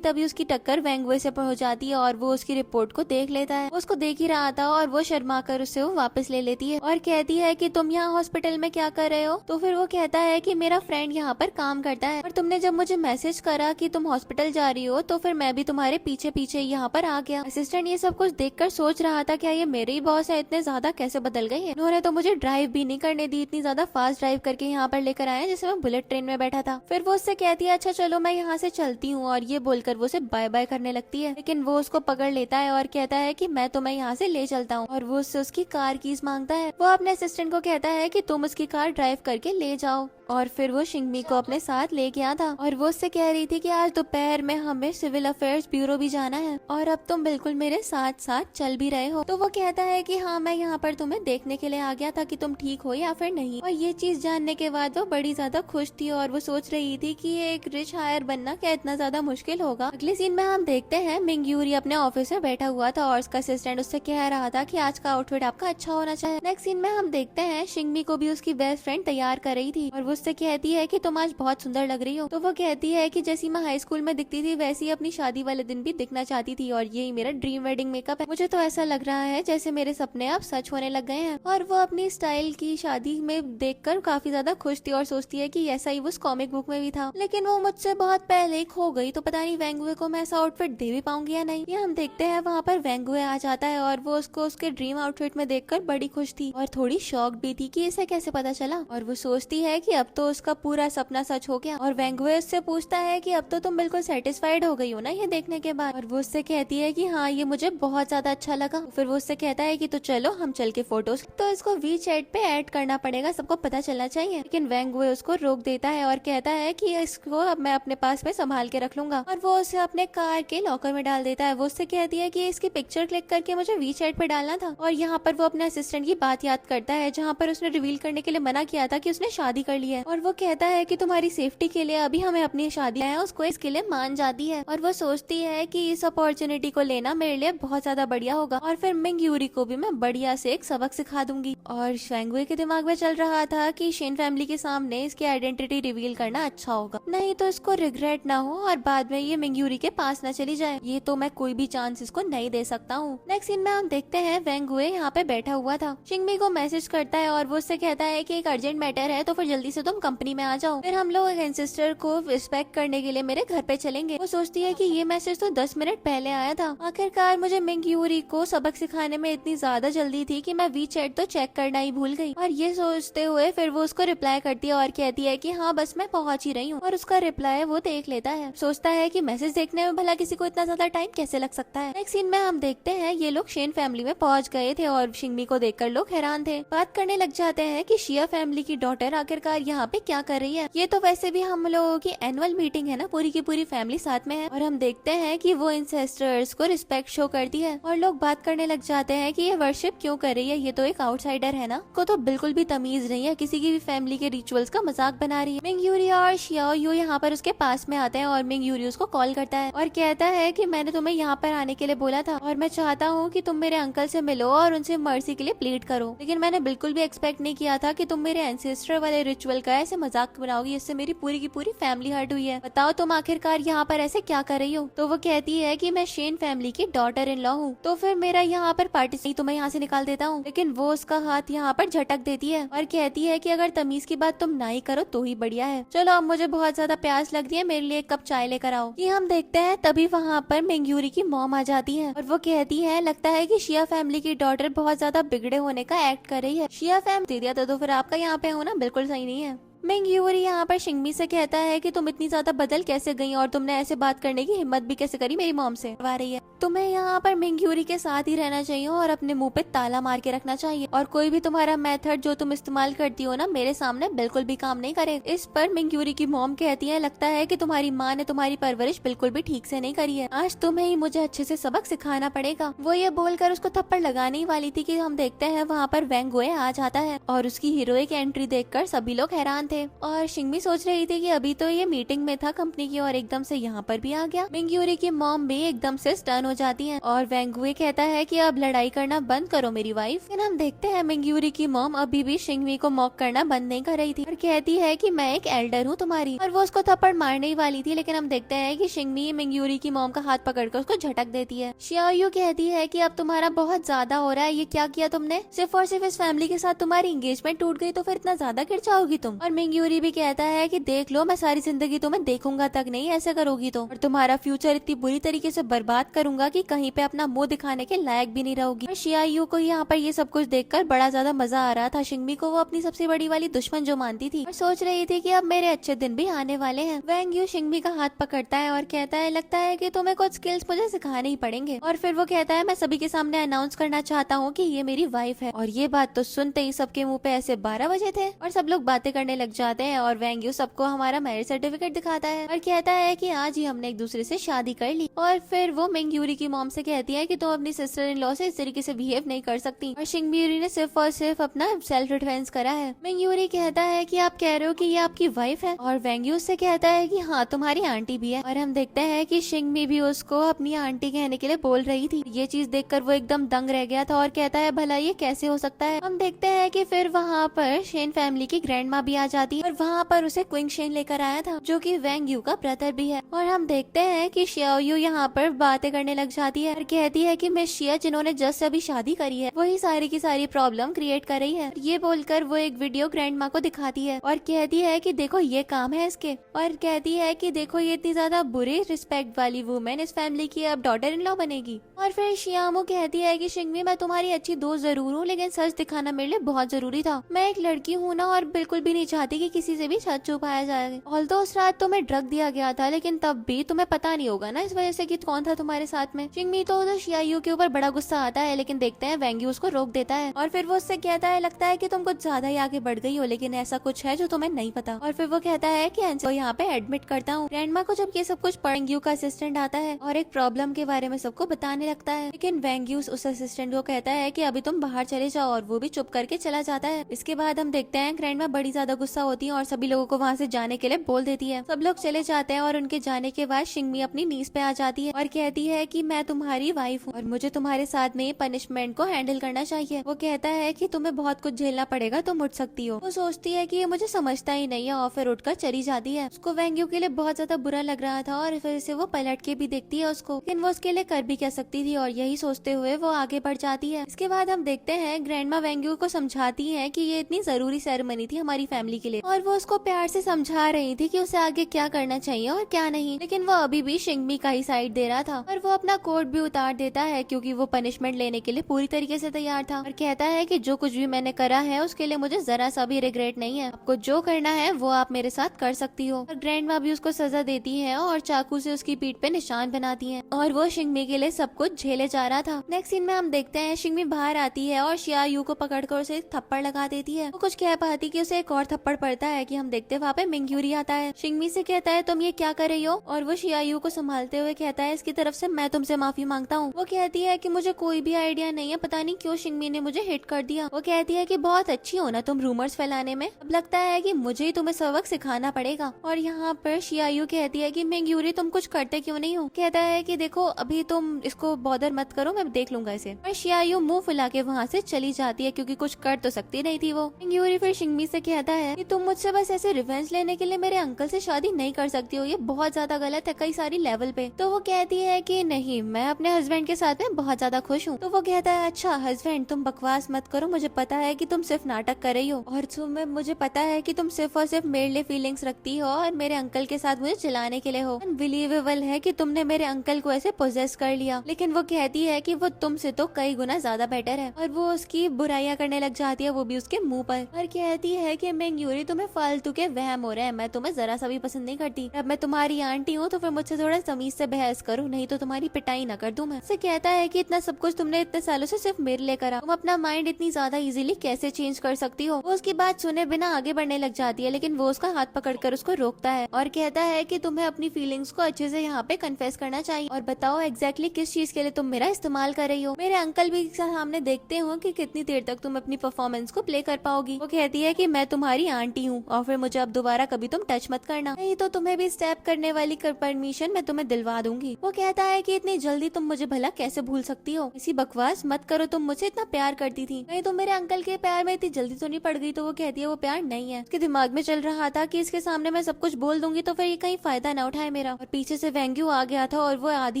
तभी उसकी टक्कर वेंगवे से पहुंच जाती है और वो उसकी रिपोर्ट को देख लेता है। उसको देख ही रहा था और वो शर्मा कर उसे वो वापस ले लेती है और कहती है कि तुम यहाँ हॉस्पिटल में क्या कर रहे हो। तो फिर वो कहता है कि मेरा फ्रेंड यहाँ पर काम करता है और तुमने जब मुझे मैसेज करा कि तुम हॉस्पिटल जा रही हो तो फिर मैं भी तुम्हारे पीछे पीछे यहाँ पर आ गया। असिस्टेंट ये सब कुछ देखकर सोच रहा था क्या ये मेरे ही बॉस है, इतने ज्यादा कैसे बदल गई है, उन्होंने तो मुझे ड्राइव भी नहीं करने दी, इतनी ज्यादा फास्ट ड्राइव करके यहाँ पर लेकर आए जैसे मैं बुलेट ट्रेन में बैठा था। फिर वो उससे कहती है अच्छा चलो मैं यहाँ से चलती हूँ और ये बोलकर वो उसे बाय बाय करने लगती है, लेकिन वो उसको पकड़ लेता है और कहता है कि मैं तुम्हें यहाँ से ले चलता हूँ। और वो उससे उसकी कार कीज मांगता है। वो अपने असिस्टेंट को कहता है कि तुम उसकी कार ड्राइव करके ले जाओ और फिर वो शिंगमी को अपने साथ ले गया था। और वो उससे कह रही थी कि आज दोपहर में हमें सिविल अफेयर्स ब्यूरो भी जाना है और अब तुम बिल्कुल मेरे साथ साथ चल भी रहे हो। तो वो कहता है कि हाँ मैं यहाँ पर तुम्हें देखने के लिए आ गया था कि तुम ठीक हो या फिर नहीं। और ये चीज जानने के बाद वो बड़ी ज्यादा खुश थी और वो सोच रही थी कि एक रिच हायर बनना क्या इतना ज्यादा मुश्किल होगा। अगले सीन में हम देखते हैं मिंगयूरी अपने ऑफिस में बैठा हुआ था और उसका असिस्टेंट उससे कह रहा था कि आज का आउटफिट आपका अच्छा होना चाहिए। नेक्स्ट सीन में हम देखते हैं शिंगमी को भी उसकी बेस्ट फ्रेंड तैयार कर रही थी और वो उससे कहती है कि तुम आज बहुत सुंदर लग रही हो। तो वो कहती है कि जैसी मैं हाई स्कूल में दिखती थी वैसी अपनी शादी वाले दिन भी दिखना चाहती थी और यही मेरा ड्रीम वेडिंग मेकअप है। मुझे तो ऐसा लग रहा है जैसे मेरे सपने अब सच होने लग गए हैं। और वो अपनी स्टाइल की शादी में देखकर काफी ज्यादा खुश थी और सोचती है कि ऐसा ही उस कॉमिक बुक में भी था, लेकिन वो मुझसे बहुत पहले ही खो गई तो पता नहीं वेंगुए को मैं ऐसा आउटफिट दे भी पाऊंगी या नहीं। ये हम देखते हैं वहाँ पर वेंगुए आ जाता है और वो उसको उसके ड्रीम आउटफिट में देखकर बड़ी खुश थी और थोड़ी शॉक्ड भी थी कि इसे कैसे पता चला। और वो सोचती है कि अब तो उसका पूरा सपना सच हो गया। और वेंगुए उससे पूछता है कि अब तो तुम बिल्कुल सेटिस्फाइड हो गई हो ना ये देखने के बाद। और वो उससे कहती है कि हाँ ये मुझे बहुत ज्यादा अच्छा लगा। फिर वो उससे कहता है कि तो चलो हम चल के फोटोज, तो इसको वी चैट पे ऐड करना पड़ेगा, सबको पता चलना चाहिए। लेकिन वेंगुए उसको रोक देता है और कहता है कि इसको अब मैं अपने पास में संभाल के रख लूंगा। और वो उसे अपने कार के लॉकर में डाल देता है। वो उससे कहती है कि इसकी पिक्चर क्लिक करके मुझे वी चैट पे डालना था। और यहाँ पर वो अपने असिस्टेंट की बात याद करता है जहाँ पर उसने रिवील करने के लिए मना किया था कि उसने शादी कर ली है। और वो कहता है कि तुम्हारी सेफ्टी के लिए अभी हमें अपनी शादी है, उसको इसके लिए मान जाती है। और वो सोचती है कि इस अपॉर्चुनिटी को लेना मेरे लिए बहुत ज्यादा बढ़िया होगा और फिर मिंगयूरी को भी मैं बढ़िया से एक सबक सिखा दूंगी। और वेंगुए के दिमाग में चल रहा था कि शेन फैमिली के सामने इसकी आइडेंटिटी रिवील करना अच्छा होगा, नहीं तो इसको रिग्रेट ना हो और बाद में ये मिंगयूरी के पास न चली जाए। ये तो मैं कोई भी चांस इसको नहीं दे सकता हूँ। नेक्स्ट सीन में हम देखते हैं वेंगुए यहाँ पे बैठा हुआ था। शिंगमी को मैसेज करता है और वो उससे कहता है कि एक अर्जेंट मैटर है तो फिर जल्दी से तुम कंपनी में आ जाओ, फिर हम लोग एंसेस्टर को रिस्पेक्ट करने के लिए मेरे घर पे चलेंगे। वो सोचती है कि ये मैसेज तो 10 मिनट पहले आया था। आखिरकार मुझे मिंगयूरी को सबक सिखाने में इतनी ज्यादा जल्दी थी कि मैं वी चैट तो चेक करना ही भूल गई। और ये सोचते हुए फिर वो उसको रिप्लाई करती है और कहती है कि हाँ बस मैं पहुंच ही रही हूँ। और उसका रिप्लाई वो देख लेता है, सोचता है कि मैसेज देखने में भला किसी को इतना ज्यादा टाइम कैसे लग सकता है। नेक्स्ट सीन में हम देखते हैं ये लोग शेन फैमिली में पहुंच गए थे और शिंगमी को देखकर लोग हैरान थे। बात करने लग जाते हैं कि शिया फैमिली की डॉटर आखिरकार यहाँ पे क्या कर रही है। ये तो वैसे भी हम लोगों की एनुअल मीटिंग है ना, पूरी की पूरी फैमिली साथ में है। और हम देखते हैं कि वो इंसेस्टर्स को रिस्पेक्ट शो करती है और लोग बात करने लग जाते हैं कि ये वर्शिप क्यों कर रही है, ये तो एक आउटसाइडर है ना, को तो बिल्कुल भी तमीज नहीं है, किसी की भी फैमिली के रिचुअल्स का मजाक बना रही है। मिंगयूरी और शियाओ यू यहाँ पर उसके पास में आते हैं और मिंगयूरी उसको कॉल करता है और कहता है कि मैंने तुम्हें यहाँ पर आने के लिए बोला था और मैं चाहता हूँ कि तुम मेरे अंकल से मिलो और उनसे मर्सी के लिए प्लीड करो, लेकिन मैंने बिल्कुल भी एक्सपेक्ट नहीं किया था कि तुम मेरे एंसेस्टर वाले रिचुअल का ऐसे मजाक बनाओगी, इससे मेरी पूरी की पूरी फैमिली हर्ट हुई है। बताओ तुम आखिरकार यहाँ पर ऐसे क्या कर रही हो। तो वो कहती है कि मैं शेन फैमिली की डॉटर इन लॉ हूँ, तो फिर मेरा यहाँ पर पार्टी तुम्हें यहाँ से निकाल देता हूँ। लेकिन वो उसका हाथ यहाँ पर झटक देती है और कहती है कि अगर तमीज की बात तुम ना ही करो तो ही बढ़िया है। चलो अब मुझे बहुत ज्यादा प्यास लग रही है, मेरे लिए एक कप चाय लेकर आओ। ये हम देखते हैं तभी वहाँ पर मिंगयूरी की मॉम आ जाती है और वो कहती है लगता है कि शिया फैमिली की डॉटर बहुत ज्यादा बिगड़े होने का एक्ट कर रही है। शिया फैमिली दे दिया तो फिर आपका यहाँ पे होना बिल्कुल सही नहीं है। मिंग यूरी यहाँ पर शिंगमी से कहता है कि तुम इतनी ज्यादा बदल कैसे गई और तुमने ऐसे बात करने की हिम्मत भी कैसे करी मेरी मॉम से करवा रही है। तुम्हें यहाँ पर मिंग यूरी के साथ ही रहना चाहिए और अपने मुंह पे ताला मार के रखना चाहिए और कोई भी तुम्हारा मेथड जो तुम इस्तेमाल करती हो ना मेरे सामने बिल्कुल भी काम नहीं करे। इस पर मिंग यूरी की मॉम कहती है लगता है कि तुम्हारी माँ ने तुम्हारी परवरिश बिल्कुल भी ठीक से नहीं करी है, आज तुम्हें ही मुझे अच्छे से सबक सिखाना पड़ेगा। वो ये बोलकर उसको थप्पड़ लगाने ही वाली थी कि हम देखते हैं वहाँ पर वैंग गुए आ जाता है और उसकी हीरोइक एंट्री देखकर सभी लोग हैरान थे और शिंगमी सोच रही थी कि अभी तो ये मीटिंग में था कंपनी की और एकदम से यहाँ पर भी आ गया। मिंग यूरी की मॉम भी एकदम से स्टन हो जाती है और वैंग गुए कहता है कि अब लड़ाई करना बंद करो मेरी वाइफ। लेकिन हम देखते हैं मिंग यूरी की मॉम अभी भी शिंगमी को मॉक करना बंद नहीं कर रही थी और कहती है कि मैं एक एल्डर हूँ तुम्हारी, और वो उसको थप्पड़ मारने ही वाली थी लेकिन हम देखते हैं कि शिंगमी मिंग यूरी की मॉम का हाथ पकड़कर उसको झटक देती है। शियाओ कहती है कि अब तुम्हारा बहुत ज्यादा हो रहा है, ये क्या किया तुमने, सिर्फ और सिर्फ इस फैमिली के साथ तुम्हारी एंगेजमेंट टूट गई तो फिर इतना ज्यादा गिर जाओगी तुम। और मिंग यूरी भी कहता है कि देख लो मैं सारी जिंदगी तुम्हें देखूंगा तक नहीं ऐसे करोगी तो, और तुम्हारा फ्यूचर इतनी बुरी तरीके से बर्बाद करूंगा कि कहीं पे अपना मुंह दिखाने के लायक भी नहीं रहोगी। और शियाओ को यहाँ पर ये सब कुछ देखकर बड़ा ज्यादा मजा आ रहा था। शिंगमी को वो अपनी सबसे बड़ी वाली दुश्मन जो मानती थी और सोच रही थी कि अब मेरे अच्छे दिन भी आने वाले हैं। वैंग यू शिंगमी का हाथ पकड़ता है और कहता है लगता है कि तुम्हें कुछ स्किल्स मुझे सिखाने ही पड़ेंगे। और फिर वो कहता है मैं सभी के सामने अनाउंस करना चाहता हूँ कि ये मेरी वाइफ है। और ये बात तो सुनते ही सबके मुंह पे ऐसे 12 बजे थे और सब लोग बातें करने लग जाते हैं और वैंग यू सबको हमारा मैरिज सर्टिफिकेट दिखाता है और कहता है कि आज ही हमने एक दूसरे से शादी कर ली। और फिर वो मिंग यूरी की मॉम से कहती है कि तुम अपनी सिस्टर इन लॉ से इस तरीके से बिहेव नहीं कर सकती और शिंगमी यूरी ने सिर्फ और सिर्फ अपना सेल्फ डिफेंस करा है। मिंग यूरी कहता है कि आप कह रहे हो कि ये आपकी वाइफ है और वैंग यू से कहता है कि हाँ तुम्हारी आंटी भी है। और हम देखते हैं कि शिंगमी भी उसको अपनी आंटी कहने के लिए बोल रही थी। ये चीज देखकर वो एकदम दंग रह गया था और कहता है भला ये कैसे हो सकता है। हम देखते हैं कि फिर वहाँ पर शेन फैमिली की ग्रैंड माँ भी आ जाती है और वहाँ पर उसे क्विंग शेन लेकर आया था जो कि वैंग यू का ब्रदर भी है। और हम देखते हैं कि शियाओ यू यहाँ पर बातें करने लग जाती है और कहती है कि मिस शिया जिन्होंने जस्ट अभी शादी करी है वही सारी की सारी प्रॉब्लम क्रिएट कर रही है। ये बोलकर वो एक वीडियो ग्रैंड माँ को दिखाती है और कहती है कि देखो ये काम है इसके, और कहती है कि देखो ये इतनी ज्यादा बुरी रिस्पेक्ट वाली वुमेन इस फैमिली की अब डॉटर इन लॉ बनेगी। और फिर शियामो कहती है कि शिंगमी मैं तुम्हारी अच्छी दोस्त जरूर हूँ लेकिन सच दिखाना मेरे लिए बहुत जरूरी था। मैं एक लड़की हूँ ना और बिल्कुल भी नहीं चाहती कि किसी से भी सच छुपाया जाए। ऑल्दो उस रात तुम्हें ड्रग दिया गया था लेकिन तब भी तुम्हें पता नहीं होगा ना इस वजह से कि कौन था तुम्हारे साथ में। शिंगमी तो उधर शियायू के ऊपर बड़ा गुस्सा आता है लेकिन देखते हैं वैंग यू उसको रोक देता है और फिर वो उससे कहता है लगता है कि तुम कुछ ज्यादा ही आगे बढ़ गई हो लेकिन ऐसा कुछ है जो तुम्हें नहीं पता। और फिर वो कहता है कि तो यहाँ पे एडमिट करता हूँ। ग्रैंडमा को जब ये सब कुछ वैंग यू का असिस्टेंट आता है और एक प्रॉब्लम के बारे में सबको बताने लगता है लेकिन वैंग यू उस असिस्टेंट को कहता है कि अभी तुम बाहर चले जाओ और वो भी चुप करके चला जाता है। इसके बाद हम देखते हैं ग्रैंडमा बड़ी ज्यादा गुस्सा होती है और सभी लोगों को वहाँ से जाने के लिए बोल देती है। सब लोग चले जाते हैं और उनके जाने के बाद शिंगमी अपनी नीज पे आ जाती है और कहती है कि मैं तुम्हारी वाइफ हूँ और मुझे तुम्हारे साथ में पनिशमेंट को हैंडल करना चाहिए। वो कहता है कि तुम्हें बहुत कुछ झेलना पड़ेगा, तुम उठ सकती हो। वो सोचती है कि ये मुझे समझता ही नहीं है और फिर उठकर चली जाती है। उसको वैंग यू के लिए बहुत ज्यादा बुरा लग रहा था और फिर से वो पलट के भी देखती है उसको, लेकिन वो उसके लिए कर भी क्या सकती थी और यही सोचते हुए वो आगे बढ़ जाती है। इसके बाद हम देखते हैं ग्रैंडमा वैंग यू को समझाती है कि ये इतनी जरूरी सेरेमनी थी हमारी फैमिली के लिए और वो उसको प्यार से समझा रही थी कि उसे आगे क्या करना चाहिए और क्या नहीं, लेकिन वो अभी भी शिंगमी का ही साइड दे रहा था और वो अपना कोट भी उतार देता है क्योंकि वो पनिशमेंट लेने के लिए पूरी तरीके से तैयार था और कहता है कि जो कुछ भी मैंने करा है उसके लिए मुझे जरा सा भी रिग्रेट नहीं है, आपको जो करना है वो आप मेरे साथ कर सकती हो। और ग्रैंडमा भी उसको सजा देती है और चाकू से उसकी पीठ पे निशान बनाती है और वो शिंगमी के लिए सब कुछ झेले जा रहा था। नेक्स्ट सीन में हम देखते हैं शिंगमी बाहर आती है और शियायू को पकड़कर उसे एक थप्पड़ लगा देती है। वो कुछ कह पाती कि उसे एक और थप्पड़ पड़ता है कि हम देखते हैं वहाँ पे मिंग यूरी आता है। शिंगमी से कहता है तुम ये क्या कर रही हो और वो शियायू को संभालते हुए कहता है इसकी तरफ से मैं तुमसे माफी मांगता हूँ। वो कहती है कि मुझे कोई भी आइडिया नहीं है, पता नहीं क्यों शिंगमी ने मुझे हिट कर दिया। वो कहती है कि बहुत अच्छी हो ना तुम रूमर्स फैलाने में, अब लगता है कि मुझे ही तुम्हें सबक सिखाना पड़ेगा। और यहाँ पर शियायू कहती है कि मिंग यूरी तुम कुछ करते क्यों नहीं हो। कहता है कि देखो अभी तुम इसको बॉदर मत करो, मैं देख लूंगा इसे। और शियायू मुंह फुला के वहाँ से चली जाती है क्योंकि कुछ कर तो सकती नहीं थी वो। मिंग यूरी फिर शिंगमी से कहता है कि तुम मुझसे बस ऐसे रिवेंज लेने के लिए मेरे अंकल से शादी नहीं कर सकती हो, ये बहुत ज्यादा गलत है कई सारी लेवल पे। तो वो कहती है कि नहीं, मैं अपने हस्बैंड के साथ में बहुत ज्यादा खुश हूँ। तो वो कहता है अच्छा हस्बैंड तुम बकवास मत करो, मुझे पता है कि तुम सिर्फ नाटक कर रही हो और तुम्हें मुझे पता है कि तुम सिर्फ और सिर्फ मेरे लिए फीलिंग्स रखती हो और मेरे अंकल के साथ मुझे चलाने के लिए हो। अनबिलीवेबल है कि तुमने मेरे अंकल को ऐसे पोजेस कर लिया। लेकिन वो कहती है कि वो तुमसे तो कई गुना ज्यादा बेटर है और वो उसकी बुराइयां करने लग जाती है, वो भी उसके मुंह पर। और कहती है कि मिंग यूरी मिंग्यूरी तुम्हें फालतू के वहम हो रहे हैं, मैं तुम्हें जरा सा भी पसंद नहीं करती। अब मैं तुम्हारी आंटी हूँ तो फिर मुझसे थोड़ा तमीज से बहस करो, नहीं तो तुम्हारी पिटाई न कर दूं मैं। से कहता है कि इतना सब कुछ तुमने इतने सालों से सिर्फ मेरे लिए करा, तुम अपना माइंड इतनी ज्यादा इजीली कैसे चेंज कर सकती हो। वो उसकी बात सुने बिना आगे बढ़ने लग जाती है, लेकिन वो उसका हाथ पकड़कर उसको रोकता है और कहता है कि तुम्हें अपनी फीलिंग्स को अच्छे से यहाँ पे कन्फेस करना चाहिए और बताओ एग्जैक्टली किस चीज के लिए तुम मेरा इस्तेमाल कर रही हो। मेरे अंकल भी सामने देखते हो कि कितनी देर तक तुम अपनी परफॉर्मेंस को प्ले कर पाओगी। वो कहती है कि मैं तुम्हारी आंटी हूँ और फिर मुझे अब दोबारा कभी तुम टच मत करना, नहीं तो तुम्हें भी स्टैप करने वाली परमिशन मैं तुम्हें दिलवा दूंगी। वो कहता है कि इतनी जल्दी तुम मुझे भला कैसे भूल सकती हो, इसी बकवास मत करो, तुम मुझसे इतना प्यार करती थी, नहीं तो मेरे अंकल के प्यार में इतनी जल्दी तो नहीं पड़ गई। तो वो कहती है वो प्यार नहीं है। उसके दिमाग में चल रहा था कि इसके सामने मैं सब कुछ बोल दूंगी तो फिर ये कहीं फायदा ना उठाए मेरा। और पीछे से वेंग्यू आ गया था और वो आधी